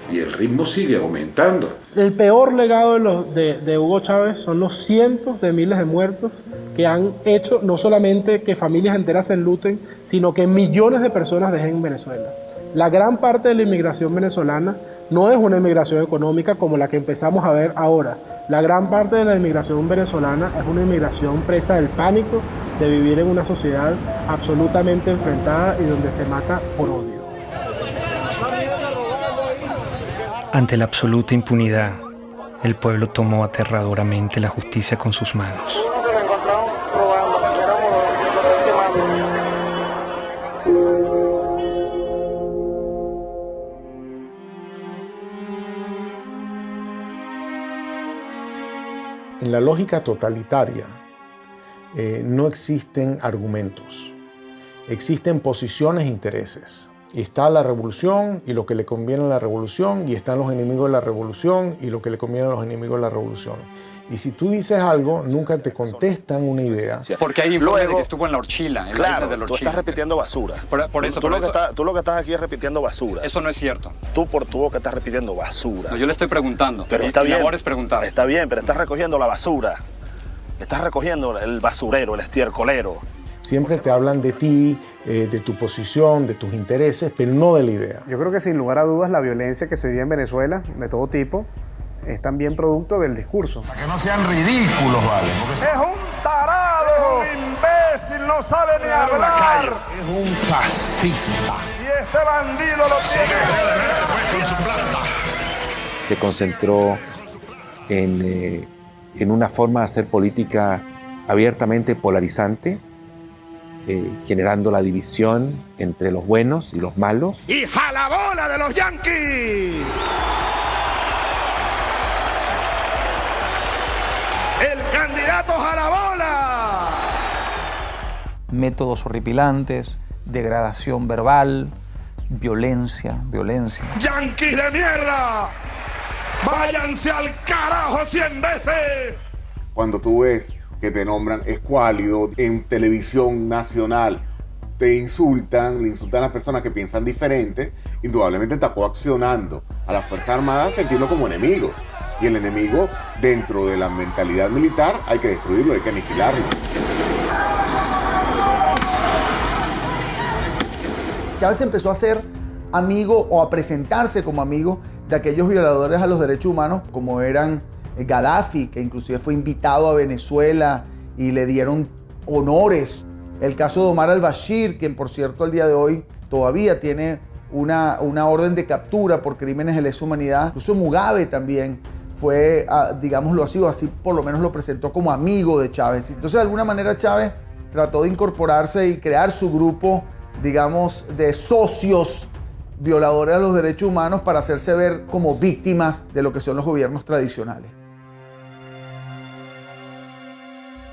Y el ritmo sigue aumentando. El peor legado de Hugo Chávez son los cientos de miles de muertos que han hecho no solamente que familias enteras se enluten, sino que millones de personas dejen Venezuela. La gran parte de la inmigración venezolana no es una inmigración económica como la que empezamos a ver ahora. La gran parte de la inmigración venezolana es una inmigración presa del pánico de vivir en una sociedad absolutamente enfrentada y donde se mata por odio. Ante la absoluta impunidad, el pueblo tomó aterradoramente la justicia con sus manos. En la lógica totalitaria no existen argumentos, existen posiciones e intereses. Está la revolución y lo que le conviene a la revolución, y están los enemigos de la revolución y lo que le conviene a los enemigos de la revolución. Y si tú dices algo, nunca te contestan una idea. Porque hay informes de que estuvo en la Orchila, en la isla de la Orchila. Tú estás repitiendo basura. Tú lo que estás aquí es repitiendo basura. Eso no es cierto. Tú por tu boca estás repitiendo basura. No, yo le estoy preguntando. Pero está bien. Mi labor es preguntar. Está bien, pero estás recogiendo la basura. Estás recogiendo el basurero, el estiercolero. Siempre te hablan de ti, de tu posición, de tus intereses, pero no de la idea. Yo creo que sin lugar a dudas la violencia que se vive en Venezuela, de todo tipo, es también producto del discurso. Para que no sean ridículos, ¿vale? Es un tarado, es un imbécil, no sabe ni hablar. Es un fascista. Y este bandido lo tiene. Con su plata. Se concentró en una forma de hacer política abiertamente polarizante, generando la división entre los buenos y los malos. ¡Y jalabola de los yanquis! ¡El candidato jalabola! Métodos horripilantes, degradación verbal, violencia. ¡Yanquis de mierda! ¡Váyanse al carajo 100 veces! Cuando tú ves que te nombran escuálido en televisión nacional, le insultan a las personas que piensan diferente, indudablemente está coaccionando a las Fuerzas Armadas a sentirlo como enemigo. Y el enemigo, dentro de la mentalidad militar, hay que destruirlo, hay que aniquilarlo. Chávez empezó a ser amigo o a presentarse como amigo de aquellos violadores a los derechos humanos, como eran Gaddafi, que inclusive fue invitado a Venezuela y le dieron honores. El caso de Omar al-Bashir, quien por cierto al día de hoy todavía tiene una orden de captura por crímenes de lesa humanidad. Incluso Mugabe también fue, digámoslo así por lo menos lo presentó como amigo de Chávez. Entonces de alguna manera Chávez trató de incorporarse y crear su grupo, digamos, de socios violadores a los derechos humanos para hacerse ver como víctimas de lo que son los gobiernos tradicionales.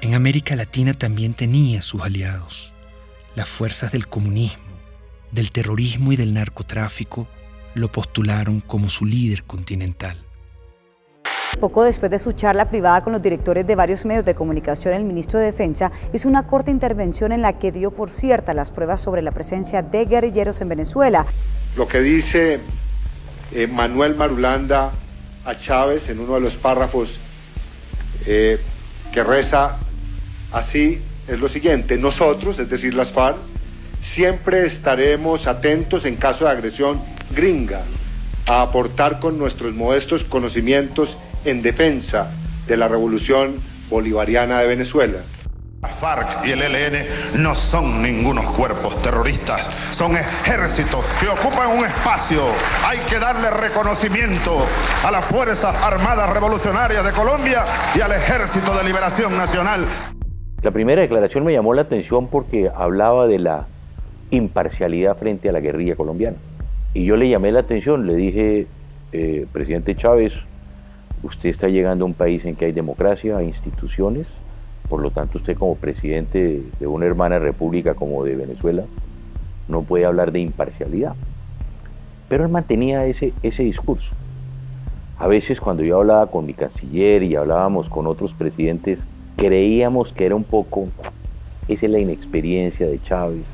En América Latina también tenía sus aliados. Las fuerzas del comunismo, del terrorismo y del narcotráfico lo postularon como su líder continental. Poco después de su charla privada con los directores de varios medios de comunicación, el ministro de Defensa hizo una corta intervención en la que dio por cierta las pruebas sobre la presencia de guerrilleros en Venezuela. Lo que dice Manuel Marulanda a Chávez en uno de los párrafos que reza así es lo siguiente: nosotros, es decir las FARC, siempre estaremos atentos en caso de agresión gringa a aportar con nuestros modestos conocimientos en defensa de la revolución bolivariana de Venezuela. La FARC y el ELN no son ningunos cuerpos terroristas, son ejércitos que ocupan un espacio. Hay que darle reconocimiento a las Fuerzas Armadas Revolucionarias de Colombia y al Ejército de Liberación Nacional. La primera declaración me llamó la atención porque hablaba de la imparcialidad frente a la guerrilla colombiana. Y yo le llamé la atención, le dije, presidente Chávez, usted está llegando a un país en que hay democracia, hay instituciones, por lo tanto usted como presidente de una hermana república como de Venezuela no puede hablar de imparcialidad. Pero él mantenía ese discurso. A veces cuando yo hablaba con mi canciller y hablábamos con otros presidentes, creíamos que era un poco, esa es la inexperiencia de Chávez,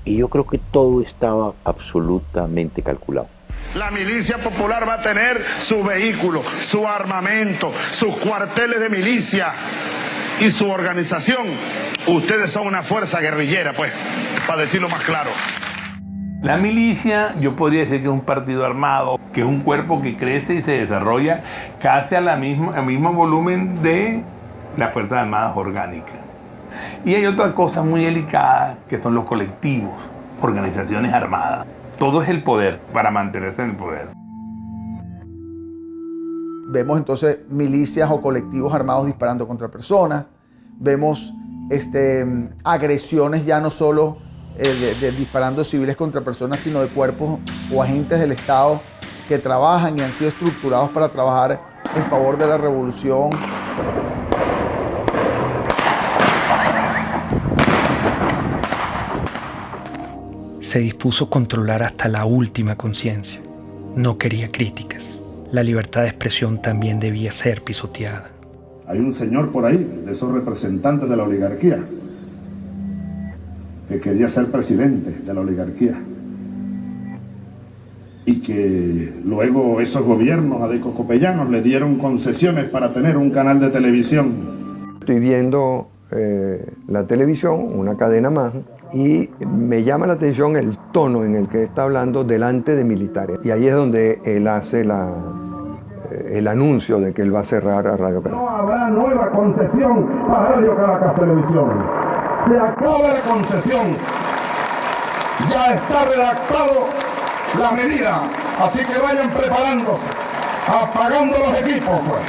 y yo creo que todo estaba absolutamente calculado. La milicia popular va a tener su vehículo, su armamento, sus cuarteles de milicia y su organización. Ustedes son una fuerza guerrillera, pues, para decirlo más claro. La milicia, yo podría decir que es un partido armado, que es un cuerpo que crece y se desarrolla casi al mismo volumen de las Fuerzas Armadas orgánicas. Y hay otra cosa muy delicada, que son los colectivos, organizaciones armadas. Todo es el poder, para mantenerse en el poder. Vemos entonces milicias o colectivos armados disparando contra personas. Vemos agresiones ya no solo de disparando civiles contra personas, sino de cuerpos o agentes del Estado que trabajan y han sido estructurados para trabajar en favor de la revolución. Se dispuso a controlar hasta la última conciencia. No quería críticas. La libertad de expresión también debía ser pisoteada. Hay un señor por ahí, de esos representantes de la oligarquía, que quería ser presidente de la oligarquía. Y que luego esos gobiernos adecocopellanos le dieron concesiones para tener un canal de televisión. Estoy viendo la televisión, una cadena más, y me llama la atención el tono en el que está hablando delante de militares. Y ahí es donde él hace el anuncio de que él va a cerrar a Radio Caracas. No habrá nueva concesión para Radio Caracas Televisión. Se acaba la concesión. Ya está redactado la medida. Así que vayan preparándose, apagando los equipos, pues.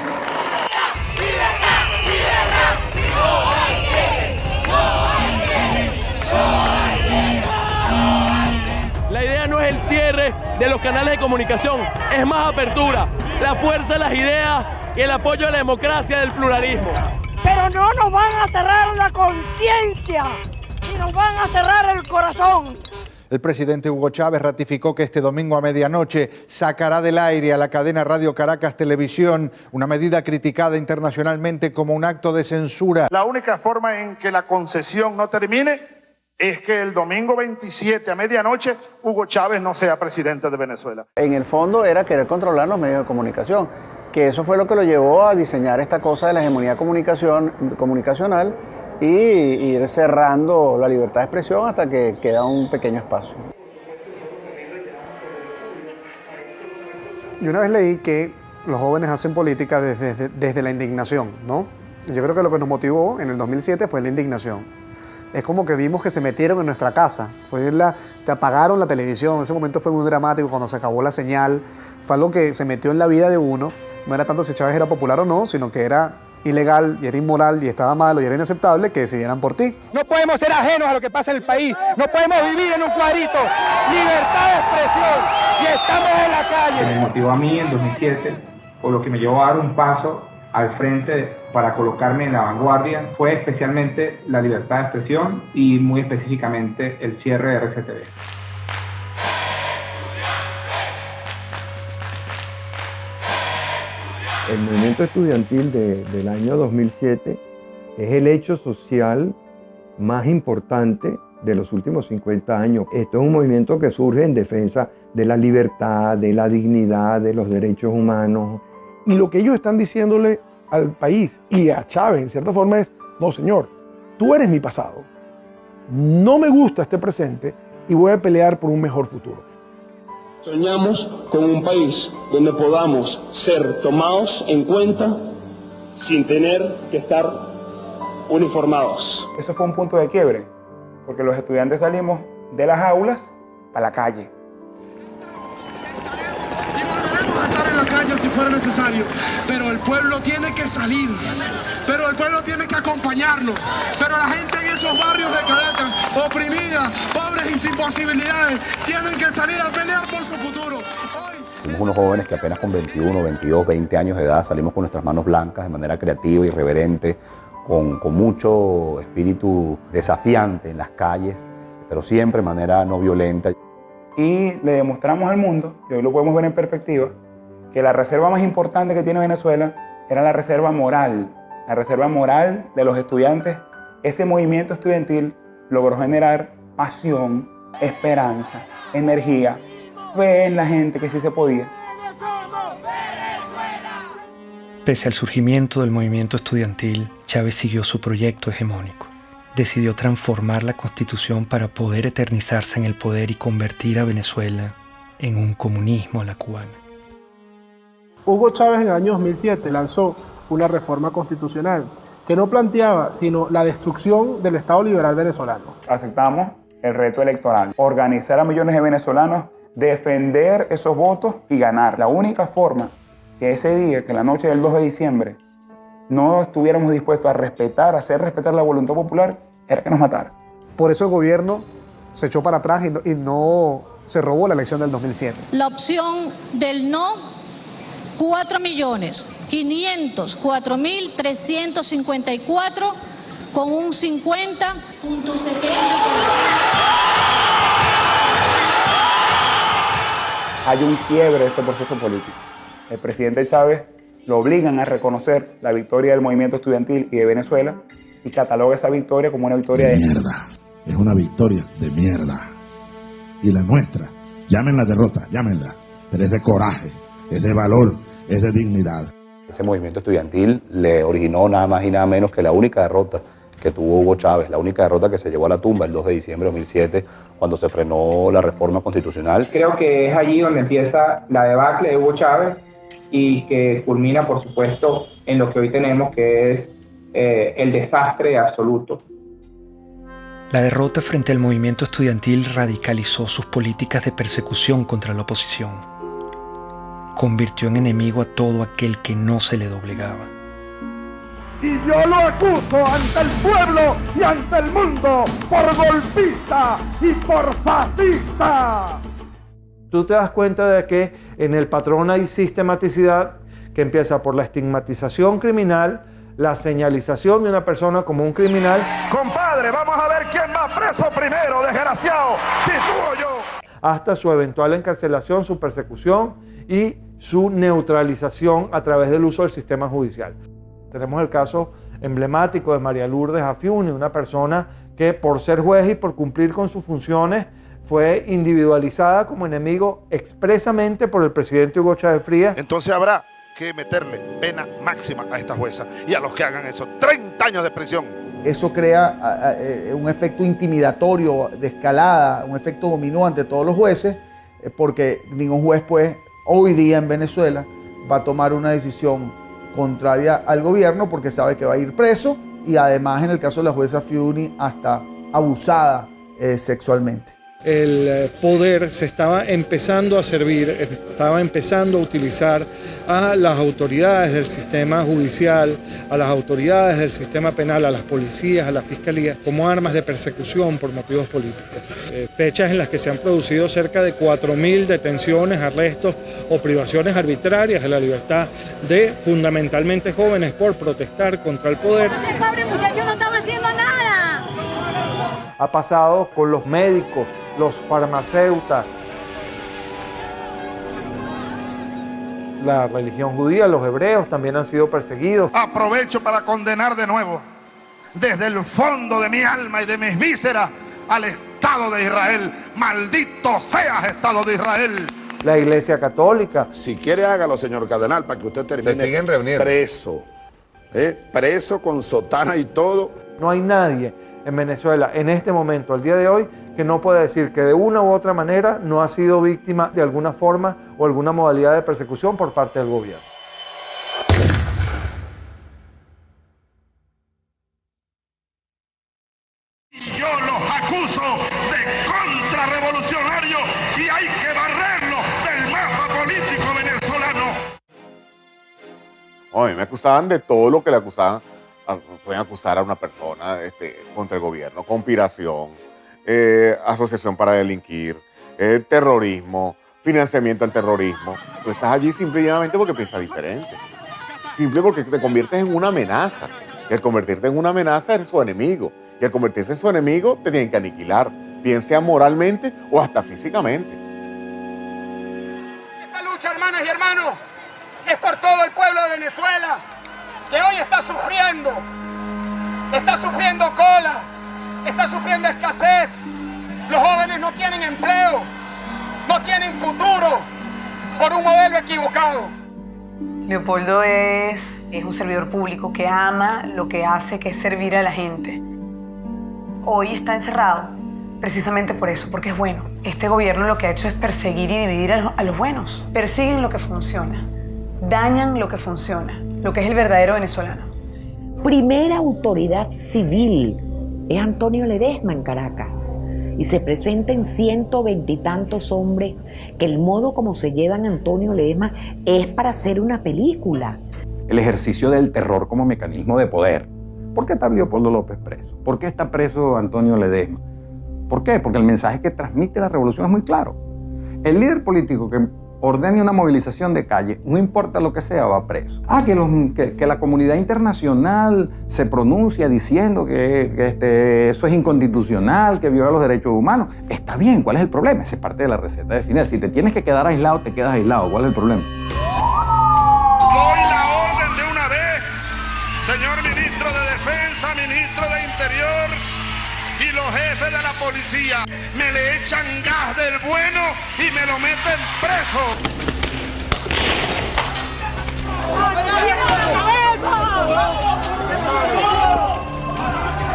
La idea no es el cierre de los canales de comunicación, es más apertura, la fuerza de las ideas y el apoyo a la democracia del pluralismo. Pero no nos van a cerrar la conciencia y nos van a cerrar el corazón. El presidente Hugo Chávez ratificó que este domingo a medianoche sacará del aire a la cadena Radio Caracas Televisión, una medida criticada internacionalmente como un acto de censura. La única forma en que la concesión no termine es que el domingo 27 a medianoche Hugo Chávez no sea presidente de Venezuela. En el fondo era querer controlar los medios de comunicación, que eso fue lo que lo llevó a diseñar esta cosa de la hegemonía comunicacional y ir cerrando la libertad de expresión hasta que queda un pequeño espacio. Yo una vez leí que los jóvenes hacen política desde la indignación, ¿no? Yo creo que lo que nos motivó en el 2007 fue la indignación. Es como que vimos que se metieron en nuestra casa, te apagaron la televisión, ese momento fue muy dramático cuando se acabó la señal, fue algo que se metió en la vida de uno, no era tanto si Chávez era popular o no, sino que era ilegal y era inmoral y estaba malo y era inaceptable que decidieran por ti. No podemos ser ajenos a lo que pasa en el país, no podemos vivir en un cuadrito, libertad de expresión y estamos en la calle. Me motivó a mí en 2007, o lo que me llevó a dar un paso al frente para colocarme en la vanguardia, fue especialmente la libertad de expresión y muy específicamente el cierre de RCTV. El movimiento estudiantil del año 2007 es el hecho social más importante de los últimos 50 años. Esto es un movimiento que surge en defensa de la libertad, de la dignidad, de los derechos humanos. Y lo que ellos están diciéndole al país y a Chávez, en cierta forma, es: no, señor, tú eres mi pasado. No me gusta este presente y voy a pelear por un mejor futuro. Soñamos con un país donde podamos ser tomados en cuenta sin tener que estar uniformados. Eso fue un punto de quiebre, porque los estudiantes salimos de las aulas a la calle. Estar en la calle si fuera necesario, pero el pueblo tiene que salir, pero el pueblo tiene que acompañarnos, pero la gente en esos barrios de Caracas, oprimida, pobres y sin posibilidades, tienen que salir a pelear por su futuro. Somos unos jóvenes que apenas con 21, 22, 20 años de edad salimos con nuestras manos blancas de manera creativa, irreverente, con mucho espíritu desafiante en las calles, pero siempre de manera no violenta. Y le demostramos al mundo, y hoy lo podemos ver en perspectiva, que la reserva más importante que tiene Venezuela era la reserva moral de los estudiantes. Ese movimiento estudiantil logró generar pasión, esperanza, energía, fe en la gente que sí se podía. Pese al surgimiento del movimiento estudiantil, Chávez siguió su proyecto hegemónico. Decidió transformar la Constitución para poder eternizarse en el poder y convertir a Venezuela en un comunismo a la cubana. Hugo Chávez en el año 2007 lanzó una reforma constitucional que no planteaba sino la destrucción del Estado liberal venezolano. Aceptamos el reto electoral, organizar a millones de venezolanos, defender esos votos y ganar. La única forma que ese día, que la noche del 2 de diciembre, no estuviéramos dispuestos a respetar, a hacer respetar la voluntad popular, era que nos mataran. Por eso el gobierno se echó para atrás y no se robó la elección del 2007. La opción del no, 4.504.354 con un 50.70%. Hay un quiebre de ese proceso político. El presidente Chávez lo obligan a reconocer la victoria del movimiento estudiantil y de Venezuela y cataloga esa victoria como una victoria de mierda. Es una victoria de mierda. Y la nuestra, llámenla derrota, llámenla, pero es de coraje, es de valor, es de dignidad. Ese movimiento estudiantil le originó nada más y nada menos que la única derrota que tuvo Hugo Chávez, la única derrota que se llevó a la tumba el 2 de diciembre de 2007, cuando se frenó la reforma constitucional. Creo que es allí donde empieza la debacle de Hugo Chávez y que culmina, por supuesto, en lo que hoy tenemos, que es el desastre absoluto. La derrota frente al movimiento estudiantil radicalizó sus políticas de persecución contra la oposición. Convirtió en enemigo a todo aquel que no se le doblegaba. Y yo lo acuso ante el pueblo y ante el mundo por golpista y por fascista. Tú te das cuenta de que en el patrón hay sistematicidad que empieza por la estigmatización criminal, la señalización de una persona como un criminal. Compadre, vamos a ver quién va preso primero, desgraciado, si tú o yo. Hasta su eventual encarcelación, su persecución y su neutralización a través del uso del sistema judicial. Tenemos el caso emblemático de María Lourdes Afiuni, una persona que por ser juez y por cumplir con sus funciones fue individualizada como enemigo expresamente por el presidente Hugo Chávez Frías. Entonces habrá que meterle pena máxima a esta jueza y a los que hagan eso, 30 años de prisión. Eso crea un efecto intimidatorio de escalada, un efecto dominó ante todos los jueces, porque ningún juez pues hoy día en Venezuela va a tomar una decisión contraria al gobierno porque sabe que va a ir preso y además en el caso de la jueza Afiuni hasta abusada sexualmente. El poder se estaba empezando a servir, estaba empezando a utilizar a las autoridades del sistema judicial, a las autoridades del sistema penal, a las policías, a la fiscalía, como armas de persecución por motivos políticos. Fechas en las que se han producido cerca de 4.000 detenciones, arrestos o privaciones arbitrarias de la libertad de fundamentalmente jóvenes por protestar contra el poder. Ese pobre muchacho no estaba haciendo nada. Ha pasado con los médicos, los farmacéutas, la religión judía, los hebreos también han sido perseguidos. Aprovecho para condenar de nuevo, desde el fondo de mi alma y de mis vísceras, al Estado de Israel. Maldito seas, Estado de Israel. La Iglesia Católica. Si quiere, hágalo, señor cardenal, para que usted termine. Se siguen reuniendo. Preso. Preso con sotana y todo. No hay nadie en Venezuela en este momento, al día de hoy, que no puede decir que de una u otra manera no ha sido víctima de alguna forma o alguna modalidad de persecución por parte del gobierno. discurso de contrarrevolucionario y hay que barrerlo del mapa político venezolano. A mí me acusaban de todo lo que le acusaban. Pueden acusar a una persona contra el gobierno, conspiración, asociación para delinquir, terrorismo, financiamiento al terrorismo. Tú estás allí simple y llanamente porque piensas diferente. Simple porque te conviertes en una amenaza. Y al convertirte en una amenaza eres su enemigo. Y al convertirse en su enemigo te tienen que aniquilar, bien sea moralmente o hasta físicamente. Esta lucha, hermanas y hermanos, es por todo el pueblo de Venezuela, que hoy está sufriendo cola, está sufriendo escasez. Los jóvenes no tienen empleo, no tienen futuro por un modelo equivocado. Leopoldo es un servidor público que ama lo que hace, que es servir a la gente. Hoy está encerrado precisamente por eso, porque es bueno. Este gobierno lo que ha hecho es perseguir y dividir a los buenos. Persiguen lo que funciona, dañan lo que funciona, lo que es el verdadero venezolano. Primera autoridad civil es Antonio Ledesma en Caracas. Y se presenten 120 y tantos hombres que el modo como se llevan a Antonio Ledesma es para hacer una película. El ejercicio del terror como mecanismo de poder. ¿Por qué está Leopoldo López preso? ¿Por qué está preso Antonio Ledesma? ¿Por qué? Porque el mensaje que transmite la revolución es muy claro. El líder político que ordene una movilización de calle, no importa lo que sea, va preso. Que la comunidad internacional se pronuncia diciendo que eso es inconstitucional, que viola los derechos humanos. Está bien, ¿cuál es el problema? Esa es parte de la receta de Fidel. Si te tienes que quedar aislado, te quedas aislado. ¿Cuál es el problema? Doy la orden de una vez, señor ministro de Defensa, ministro de Interior y los jefes de la policía. Me le echan gas del bueno y me lo meten preso.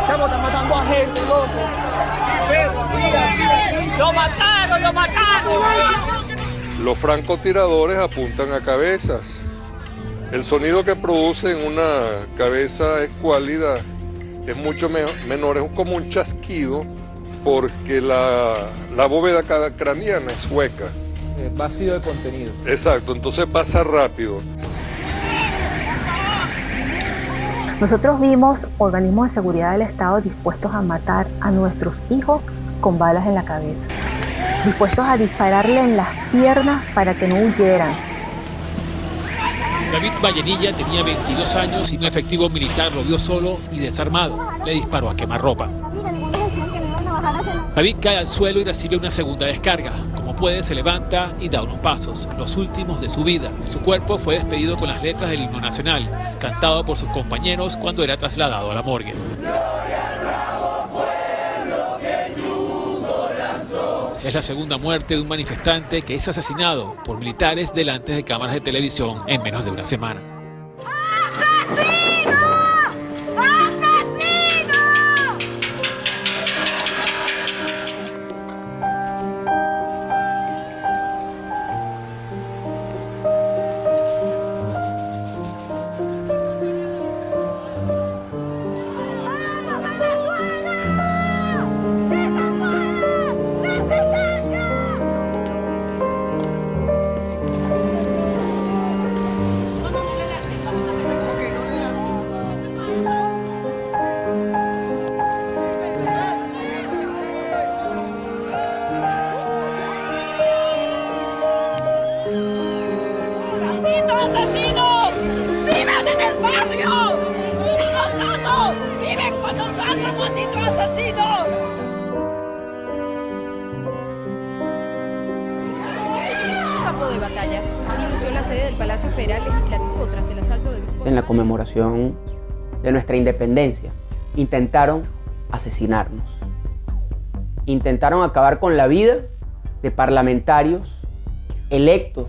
Chamo, están matando a gente, loco. ¡Lo mataron, lo mataron! Los francotiradores apuntan a cabezas. El sonido que producen una cabeza escuálida es mucho menor, es como un chasquido, porque la bóveda craneana es hueca. Vacío de contenido. Exacto, entonces pasa rápido. Nosotros vimos organismos de seguridad del Estado dispuestos a matar a nuestros hijos con balas en la cabeza, dispuestos a dispararle en las piernas para que no huyeran. David Vallenilla tenía 22 años y un efectivo militar lo vio solo y desarmado. Le disparó a quemarropa. David cae al suelo y recibe una segunda descarga. Como puede, se levanta y da unos pasos, los últimos de su vida. Su cuerpo fue despedido con las letras del himno nacional, cantado por sus compañeros cuando era trasladado a la morgue. Es la segunda muerte de un manifestante que es asesinado por militares delante de cámaras de televisión en menos de una semana. En la conmemoración de nuestra independencia, intentaron asesinarnos. Intentaron acabar con la vida de parlamentarios electos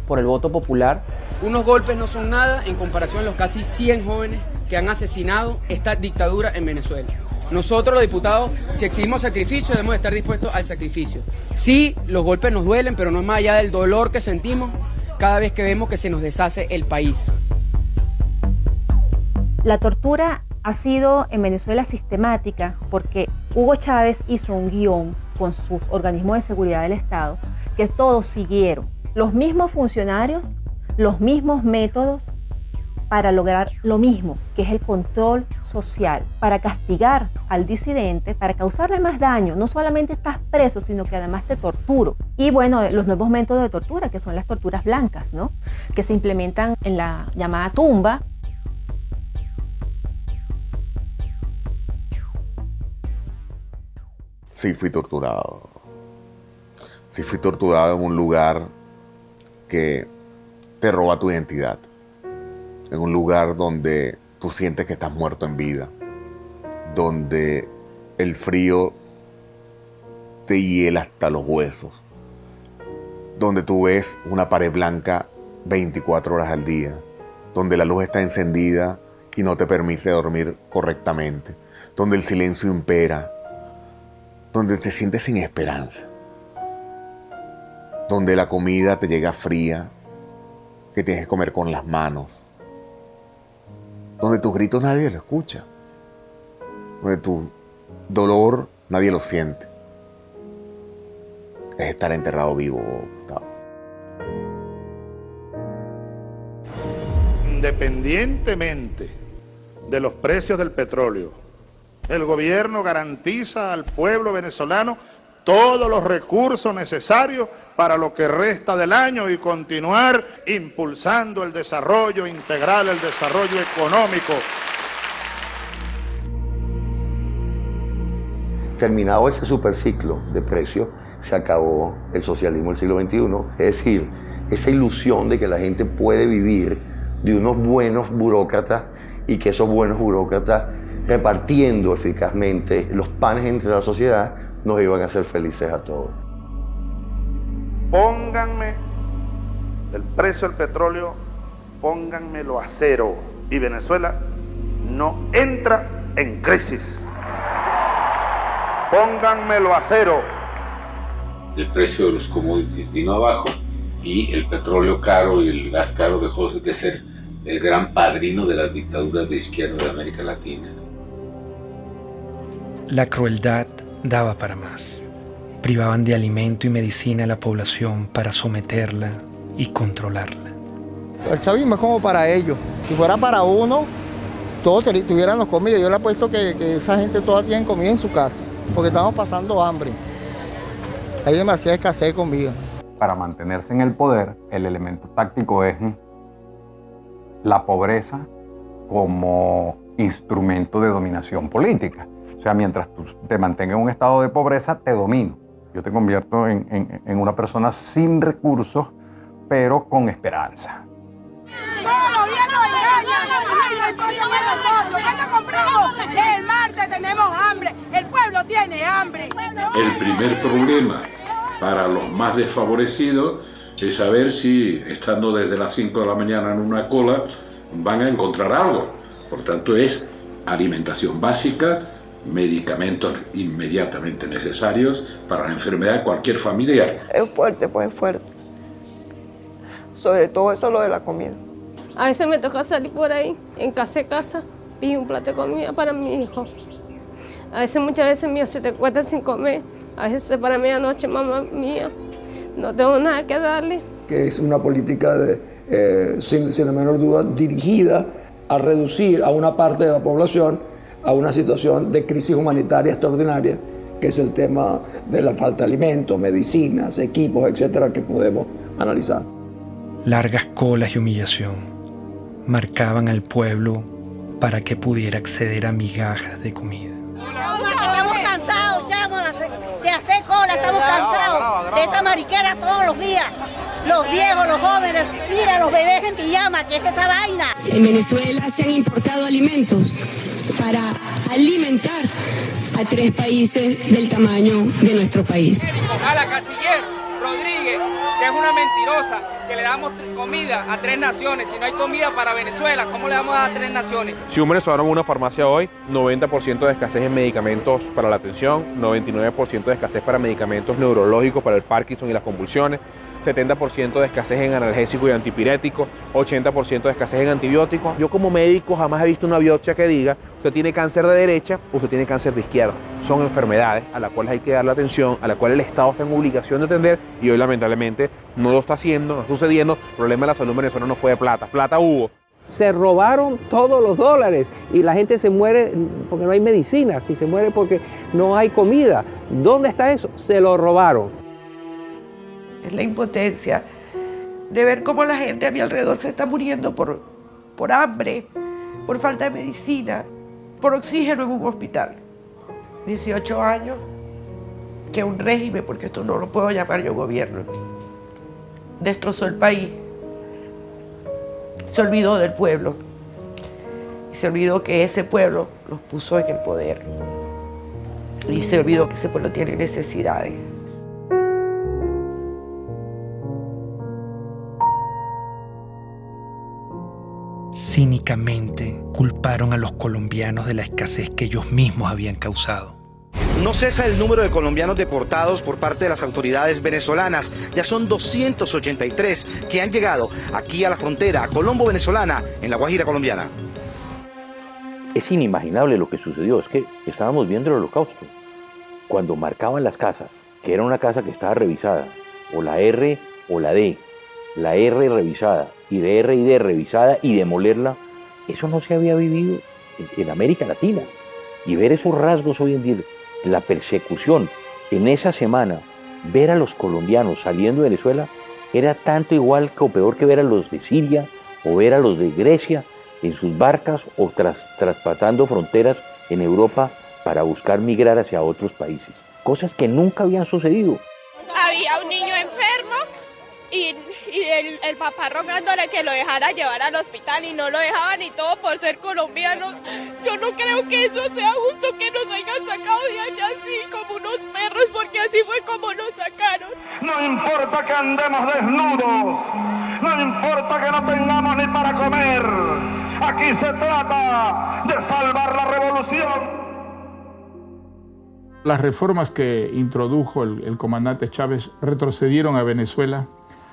por el voto popular. Unos golpes no son nada en comparación a los casi 100 jóvenes que han asesinado esta dictadura en Venezuela. Nosotros los diputados, si exigimos sacrificio, debemos estar dispuestos al sacrificio. Sí, los golpes nos duelen, pero no es más allá del dolor que sentimos cada vez que vemos que se nos deshace el país. La tortura ha sido en Venezuela sistemática porque Hugo Chávez hizo un guión con sus organismos de seguridad del Estado que todos siguieron los mismos funcionarios, los mismos métodos para lograr lo mismo, que es el control social, para castigar al disidente, para causarle más daño. No solamente estás preso, sino que además te torturo. Y bueno, los nuevos métodos de tortura, que son las torturas blancas, ¿no? Que se implementan en la llamada tumba. Sí, fui torturado. Sí, fui torturado en un lugar que te roba tu identidad. En un lugar donde tú sientes que estás muerto en vida. Donde el frío te hiela hasta los huesos. Donde tú ves una pared blanca 24 horas al día. Donde la luz está encendida y no te permite dormir correctamente. Donde el silencio impera. Donde te sientes sin esperanza. Donde la comida te llega fría, que tienes que comer con las manos. Donde tus gritos nadie lo escucha. Donde tu dolor nadie lo siente. Es estar enterrado vivo, Gustavo. Independientemente de los precios del petróleo, el gobierno garantiza al pueblo venezolano todos los recursos necesarios para lo que resta del año y continuar impulsando el desarrollo integral, el desarrollo económico. Terminado ese superciclo de precios, se acabó el socialismo del siglo XXI. Es decir, esa ilusión de que la gente puede vivir de unos buenos burócratas y que esos buenos burócratas, repartiendo eficazmente los panes entre la sociedad, nos iban a hacer felices a todos. Pónganme el precio del petróleo, pónganmelo a cero y Venezuela no entra en crisis. Pónganmelo a cero. El precio de los commodities vino abajo y el petróleo caro y el gas caro dejó de ser el gran padrino de las dictaduras de izquierda de América Latina. La crueldad daba para más. Privaban de alimento y medicina a la población para someterla y controlarla. El chavismo es como para ellos. Si fuera para uno, todos tuviéramos comida. Yo le apuesto que esa gente toda tiene comida en su casa, porque estamos pasando hambre. Hay demasiada escasez de comida. Para mantenerse en el poder, el elemento táctico es la pobreza como instrumento de dominación política. O sea, mientras tú te mantengas en un estado de pobreza, te domino. Yo te convierto en una persona sin recursos, pero con esperanza. Todos los días nos engañan. El pollo para nosotros. ¿Cuándo compramos? El martes tenemos hambre. El pueblo tiene hambre. El primer problema para los más desfavorecidos es saber si, estando desde las 5 de la mañana en una cola, van a encontrar algo. Por tanto, es alimentación básica, medicamentos inmediatamente necesarios para la enfermedad de cualquier familiar. Es fuerte, pues es fuerte. Sobre todo eso lo de la comida. A veces me toca salir por ahí, en casa, pido un plato de comida para mi hijo. A veces, muchas veces mío se te encuentra sin comer. A veces para medianoche, mamá mía, no tengo nada que darle. Que es una política sin la menor duda dirigida a reducir a una parte de la población a una situación de crisis humanitaria extraordinaria, que es el tema de la falta de alimentos, medicinas, equipos, etcétera, que podemos analizar. Largas colas y humillación marcaban al pueblo para que pudiera acceder a migajas de comida. Estamos cansados, chamo, de hacer cola, estamos cansados de esta mariquera todos los días. Los viejos, los jóvenes, mira, los bebés en pijama, ¿qué es esa vaina? En Venezuela se han importado alimentos para alimentar a 3 países del tamaño de nuestro país. A la canciller Rodríguez, que es una mentirosa, que le damos comida a 3 naciones. Si no hay comida para Venezuela, ¿cómo le vamos a dar a 3 naciones? Si un venezolano va a una farmacia hoy, 90% de escasez en medicamentos para la atención, 99% de escasez para medicamentos neurológicos para el Parkinson y las convulsiones, 70% de escasez en analgésicos y antipiréticos, 80% de escasez en antibióticos. Yo como médico jamás he visto una biopsia que diga usted tiene cáncer de derecha, usted tiene cáncer de izquierda. Son enfermedades a las cuales hay que darle atención, a las cuales el Estado está en obligación de atender y hoy lamentablemente no lo está haciendo, no está sucediendo. El problema de la salud venezolana no fue de plata, plata hubo. Se robaron todos los dólares y la gente se muere porque no hay medicinas y se muere porque no hay comida. ¿Dónde está eso? Se lo robaron. Es la impotencia de ver cómo la gente a mi alrededor se está muriendo por hambre, por falta de medicina, por oxígeno en un hospital. 18 años que un régimen, porque esto no lo puedo llamar yo gobierno, destrozó el país. Se olvidó del pueblo y se olvidó que ese pueblo los puso en el poder y se olvidó que ese pueblo tiene necesidades. Cínicamente culparon a los colombianos de la escasez que ellos mismos habían causado. No cesa el número de colombianos deportados por parte de las autoridades venezolanas. Ya son 283 que han llegado aquí a la frontera colombo-venezolana en la Guajira colombiana. Es inimaginable lo que sucedió, es que estábamos viendo el holocausto. Cuando marcaban las casas, que era una casa que estaba revisada, o la R o la D, la R revisada y de R y D revisada y demolerla, eso no se había vivido en América Latina. Y ver esos rasgos hoy en día, la persecución en esa semana, ver a los colombianos saliendo de Venezuela, era tanto igual o peor que ver a los de Siria o ver a los de Grecia en sus barcas o traspasando fronteras en Europa para buscar migrar hacia otros países. Cosas que nunca habían sucedido. Había un niño enfermo y el papá rogándole que lo dejara llevar al hospital y no lo dejaban y todo por ser colombianos. Yo no creo que eso sea justo que nos hayan sacado de allá así como unos perros, porque así fue como nos sacaron. No importa que andemos desnudos, no importa que no tengamos ni para comer. Aquí se trata de salvar la revolución. Las reformas que introdujo el comandante Chávez retrocedieron a Venezuela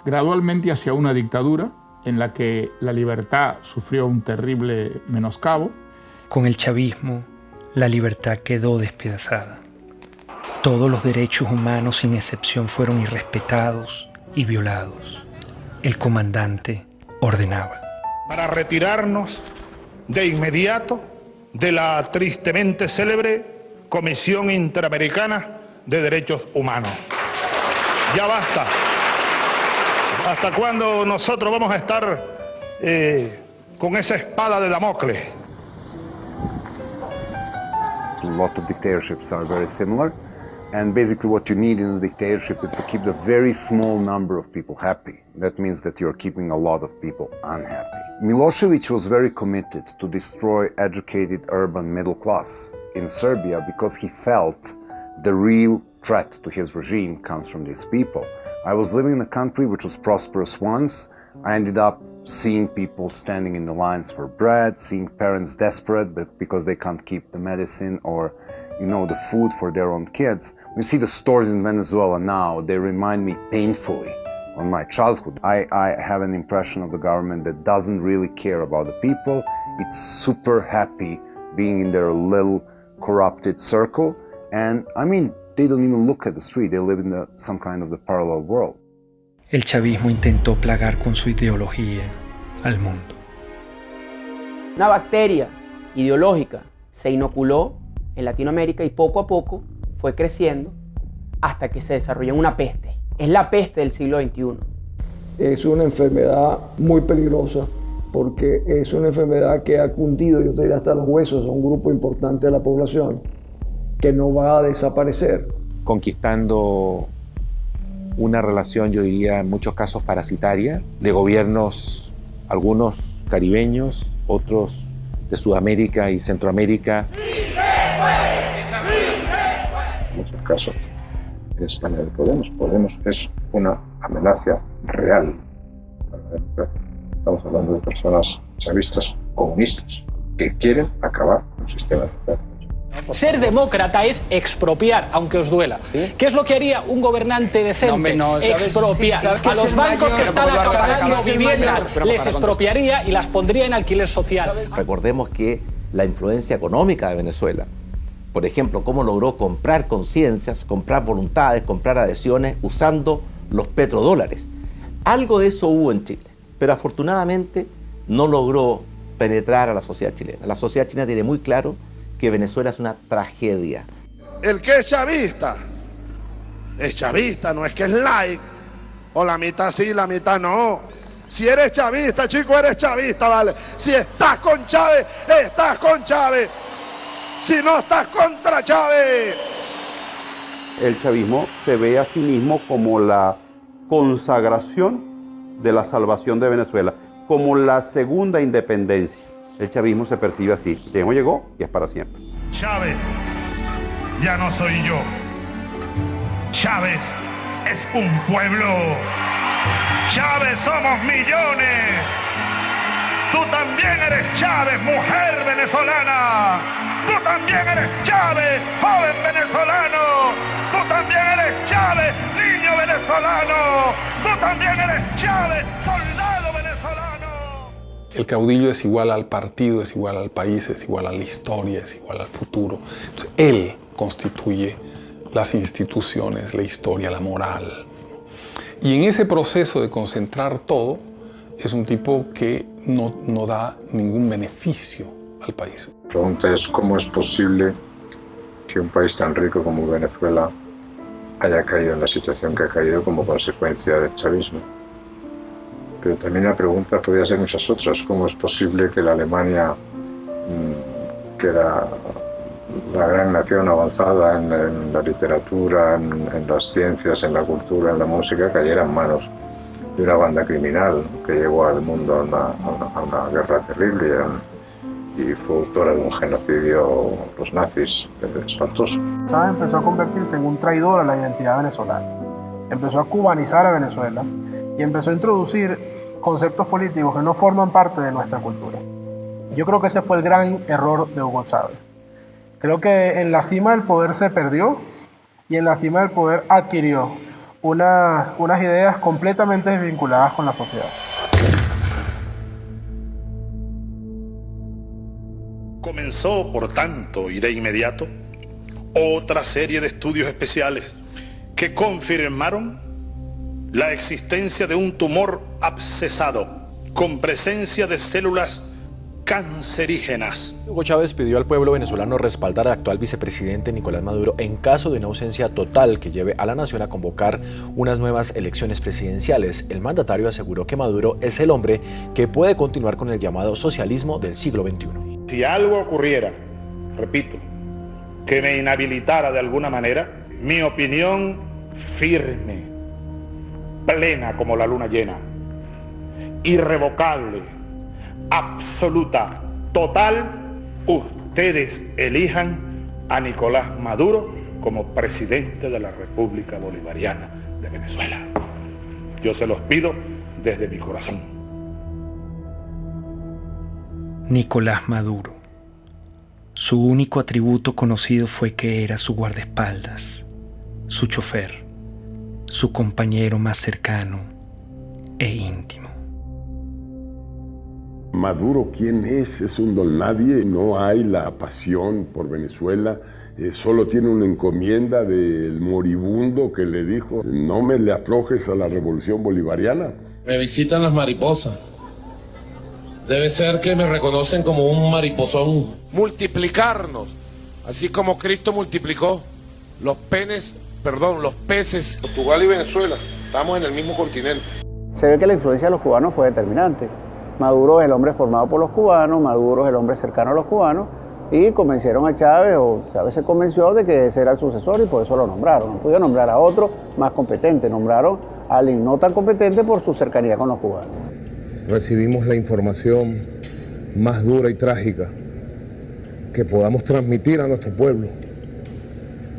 gradualmente hacia una dictadura en la que la libertad sufrió un terrible menoscabo. Con el chavismo, la libertad quedó despedazada. Todos los derechos humanos sin excepción fueron irrespetados y violados. El comandante ordenaba. Para retirarnos de inmediato de la tristemente célebre Comisión Interamericana de Derechos Humanos. Ya basta. ¿Hasta cuándo nosotros vamos a estar con esa espada de Damocles? A lot of dictatorships are very similar, and basically what you need in a dictatorship is to keep the very small number of people happy. That means that you're keeping a lot of people unhappy. Milosevic was very committed to destroy educated urban middle class in Serbia because he felt the real threat to his regime comes from these people. I was living in a country which was prosperous once. I ended up seeing people standing in the lines for bread, seeing parents desperate because they can't keep the medicine or, the food for their own kids. We see the stores in Venezuela now, they remind me painfully on my childhood. I have an impression of the government that doesn't really care about the people. It's super happy being in their little corrupted circle. And they don't even look at the street. They live in some kind of the parallel world. El chavismo intentó plagar con su ideología al mundo. Una bacteria ideológica se inoculó en Latinoamérica y poco a poco fue creciendo hasta que se desarrolló en una peste. Es la peste del siglo XXI. Es una enfermedad muy peligrosa porque es una enfermedad que ha cundido, yo te diría, hasta los huesos a un grupo importante de la población que no va a desaparecer. Conquistando una relación, yo diría, en muchos casos parasitaria, de gobiernos, algunos caribeños, otros de Sudamérica y Centroamérica. En muchos casos es la de Podemos. Podemos es una amenaza real para la democracia. Estamos hablando de personas chavistas comunistas que quieren acabar con el sistema democrático. Ser demócrata es expropiar, aunque os duela. ¿Qué es lo que haría un gobernante decente? Expropiar. A los bancos que están acaparando viviendas les expropiaría y las pondría en alquiler social. Recordemos que la influencia económica de Venezuela, por ejemplo, cómo logró comprar conciencias, comprar voluntades, comprar adhesiones usando los petrodólares. Algo de eso hubo en Chile, pero afortunadamente no logró penetrar a la sociedad chilena. La sociedad chilena tiene muy claro que Venezuela es una tragedia. El que es chavista, no es que es like, o la mitad sí, la mitad no. Si eres chavista, chico, eres chavista, ¿vale? Si estás con Chávez, estás con Chávez. Si no estás contra Chávez. El chavismo se ve a sí mismo como la consagración de la salvación de Venezuela, como la segunda independencia. El chavismo se percibe así. Llegó, llegó y es para siempre. Chávez ya no soy yo. Chávez es un pueblo. Chávez somos millones. Tú también eres Chávez, mujer venezolana. Tú también eres Chávez, joven venezolano. Tú también eres Chávez, niño venezolano. Tú también eres Chávez, soldado venezolano. El caudillo es igual al partido, es igual al país, es igual a la historia, es igual al futuro. Entonces, él constituye las instituciones, la historia, la moral. Y en ese proceso de concentrar todo, es un tipo que no da ningún beneficio al país. La pregunta es cómo es posible que un país tan rico como Venezuela haya caído en la situación que ha caído como consecuencia del chavismo. Pero también la pregunta podría ser muchas otras. ¿Cómo es posible que la Alemania, que era la gran nación avanzada en la literatura, en las ciencias, en la cultura, en la música, cayera en manos de una banda criminal que llevó al mundo a una guerra terrible y fue autora de un genocidio, los nazis, espantoso? Chávez empezó a convertirse en un traidor a la identidad venezolana. Empezó a cubanizar a Venezuela y empezó a introducir conceptos políticos que no forman parte de nuestra cultura. Yo creo que ese fue el gran error de Hugo Chávez. Creo que en la cima del poder se perdió y en la cima del poder adquirió unas ideas completamente desvinculadas con la sociedad. Comenzó, por tanto, y de inmediato, otra serie de estudios especiales que confirmaron la existencia de un tumor abscesado con presencia de células cancerígenas. Hugo Chávez pidió al pueblo venezolano respaldar al actual vicepresidente Nicolás Maduro en caso de una ausencia total que lleve a la nación a convocar unas nuevas elecciones presidenciales. El mandatario aseguró que Maduro es el hombre que puede continuar con el llamado socialismo del siglo XXI. Si algo ocurriera, repito, que me inhabilitara de alguna manera, mi opinión firme, plena como la luna llena, irrevocable, absoluta, total, ustedes elijan a Nicolás Maduro como presidente de la República Bolivariana de Venezuela. Yo se los pido desde mi corazón. Nicolás Maduro. Su único atributo conocido fue que era su guardaespaldas, su chofer, su compañero más cercano e íntimo. Maduro, ¿quién es? Es un don nadie, no hay la pasión por Venezuela, solo tiene una encomienda del moribundo que le dijo: no me le aflojes a la revolución bolivariana. Me visitan las mariposas. Debe ser que me reconocen como un mariposón. Multiplicarnos, así como Cristo multiplicó los peces. Portugal y Venezuela, estamos en el mismo continente. Se ve que la influencia de los cubanos fue determinante. Maduro es el hombre formado por los cubanos, Maduro es el hombre cercano a los cubanos, y convencieron a Chávez, o Chávez se convenció de que ese era el sucesor y por eso lo nombraron. No pudieron nombrar a otro más competente, nombraron a alguien no tan competente por su cercanía con los cubanos. Recibimos la información más dura y trágica que podamos transmitir a nuestro pueblo.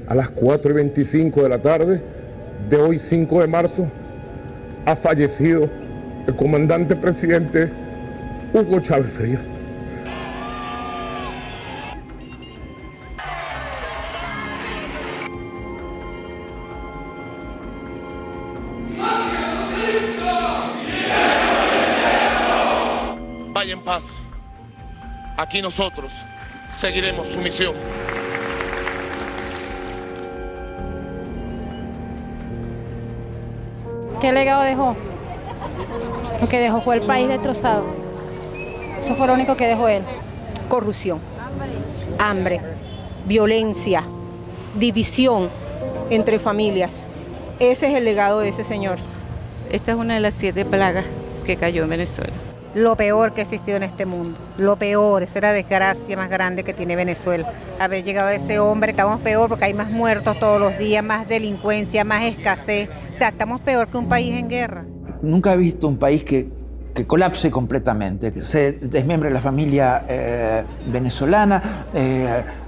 A las 4:25 de la tarde de hoy, 5 de marzo, ha fallecido el comandante presidente Hugo Chávez Frías. paz. Aquí nosotros seguiremos su misión. ¿Qué legado dejó? Lo que dejó fue el país destrozado. Eso fue lo único que dejó él. Corrupción, hambre, violencia, división entre familias. Ese es el legado de ese señor. Esta es una de las 7 plagas que cayó en Venezuela. Lo peor que existió en este mundo. Lo peor, esa es la desgracia más grande que tiene Venezuela. Haber llegado a ese hombre, estamos peor porque hay más muertos todos los días, más delincuencia, más escasez. O sea, estamos peor que un país en guerra. Nunca he visto un país que colapse completamente, que se desmembre la familia venezolana.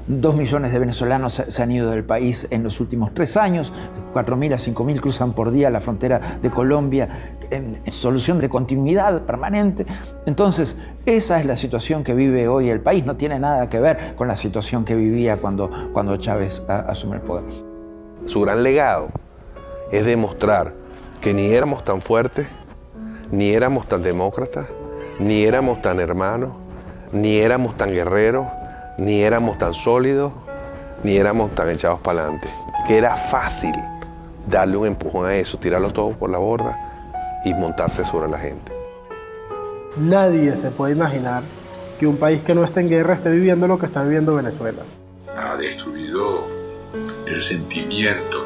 2 millones de venezolanos se han ido del país en los últimos 3 años, 4.000 a 5.000 cruzan por día la frontera de Colombia en solución de continuidad permanente. Entonces, esa es la situación que vive hoy el país, no tiene nada que ver con la situación que vivía cuando Chávez asume el poder. Su gran legado es demostrar que ni éramos tan fuertes, ni éramos tan demócratas, ni éramos tan hermanos, ni éramos tan guerreros, ni éramos tan sólidos, ni éramos tan echados para adelante. Que era fácil darle un empujón a eso, tirarlo todo por la borda y montarse sobre la gente. Nadie se puede imaginar que un país que no esté en guerra esté viviendo lo que está viviendo Venezuela. Ha destruido el sentimiento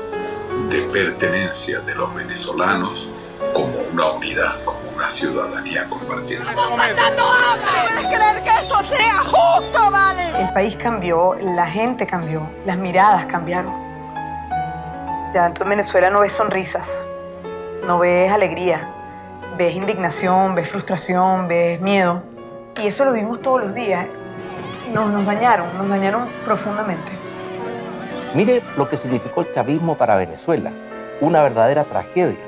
de pertenencia de los venezolanos como una unidad, como una ciudadanía compartida. ¡Estamos pasando hambre! ¿Puedes creer que esto sea justo, vale? El país cambió, la gente cambió, las miradas cambiaron. Ya tú en Venezuela no ves sonrisas, no ves alegría, ves indignación, ves frustración, ves miedo. Y eso lo vimos todos los días. Nos dañaron profundamente. Mire lo que significó el chavismo para Venezuela, una verdadera tragedia.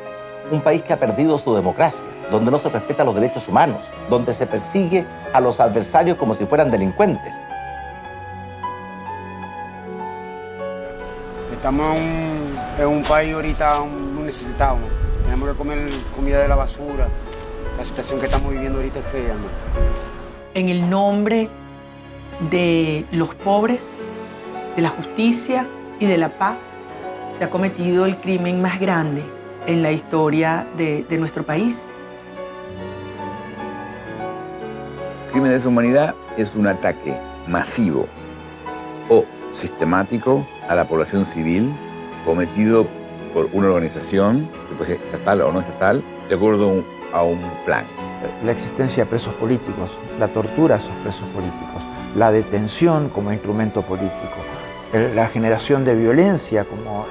Un país que ha perdido su democracia, donde no se respetan los derechos humanos, donde se persigue a los adversarios como si fueran delincuentes. Estamos en un país ahorita muy necesitado. Tenemos que comer comida de la basura. La situación que estamos viviendo ahorita es fea, ¿no? En el nombre de los pobres, de la justicia y de la paz, se ha cometido el crimen más grande en la historia de nuestro país. El crimen de lesa humanidad es un ataque masivo o sistemático a la población civil cometido por una organización, que puede ser estatal o no estatal, de acuerdo a un plan. La existencia de presos políticos, la tortura a esos presos políticos, la detención como instrumento político, la generación de violencia como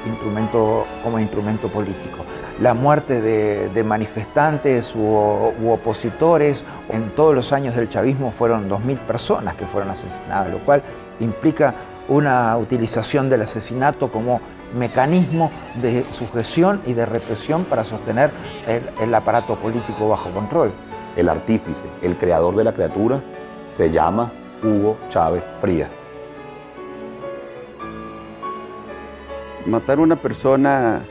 instrumento político, la muerte de manifestantes u opositores. En todos los años del chavismo fueron 2.000 personas que fueron asesinadas, lo cual implica una utilización del asesinato como mecanismo de sujeción y de represión para sostener el aparato político bajo control. El artífice, el creador de la criatura, se llama Hugo Chávez Frías. Matar a una persona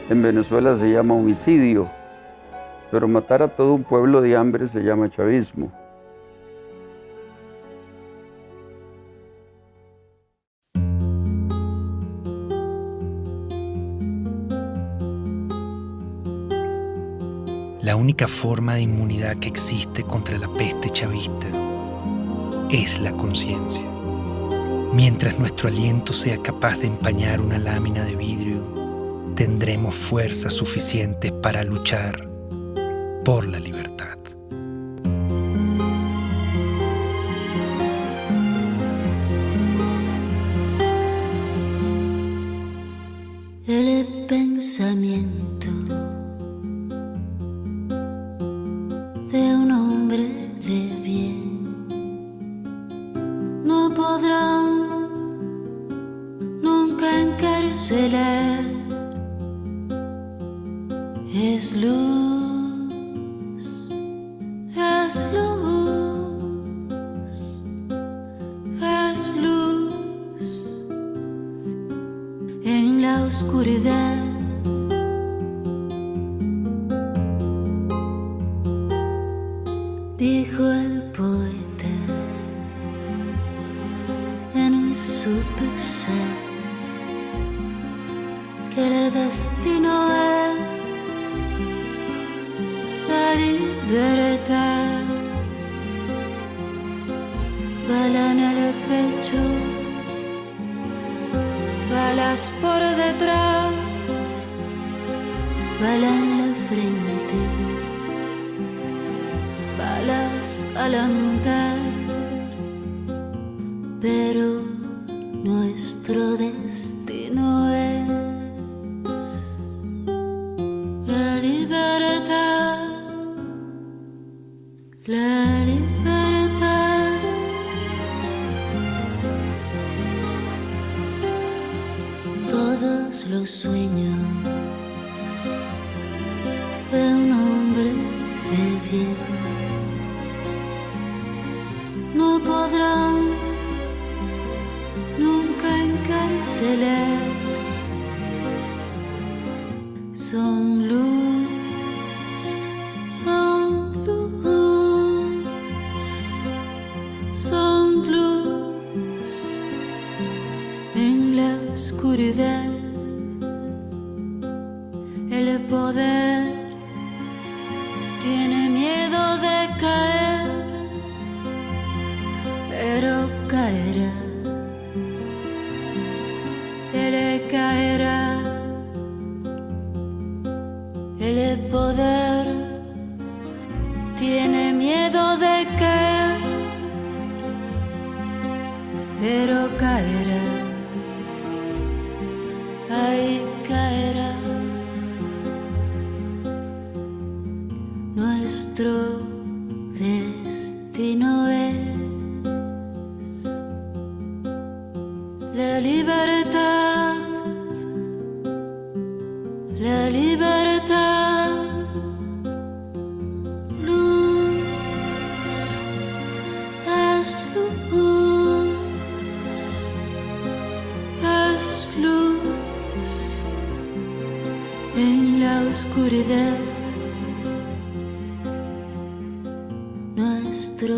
en Venezuela se llama homicidio, pero matar a todo un pueblo de hambre se llama chavismo. La única forma de inmunidad que existe contra la peste chavista es la conciencia. Mientras nuestro aliento sea capaz de empañar una lámina de vidrio, tendremos fuerzas suficientes para luchar por la libertad. El pensamiento de un hombre de bien no podrá nunca encarcelar. Es luz, es luz, es luz en la oscuridad. Dijo el poeta. supe ser que el destino es la libertad. Bala en el pecho, balas por detrás, bala en la frente, balas al andar, pero nuestro destino es la libertad, la libertad. Todos los sueños de un hombre de bien no podrán nunca encarcelar. Son luz, son luz, son luz en la oscuridad. El poder tiene miedo de caer, pero caerá. Él caerá. El poder tiene miedo de caer, pero caerá. Ahí caerá. Nuestro destino es la libertad, la libertad. Luz es luz en la oscuridad. Nuestro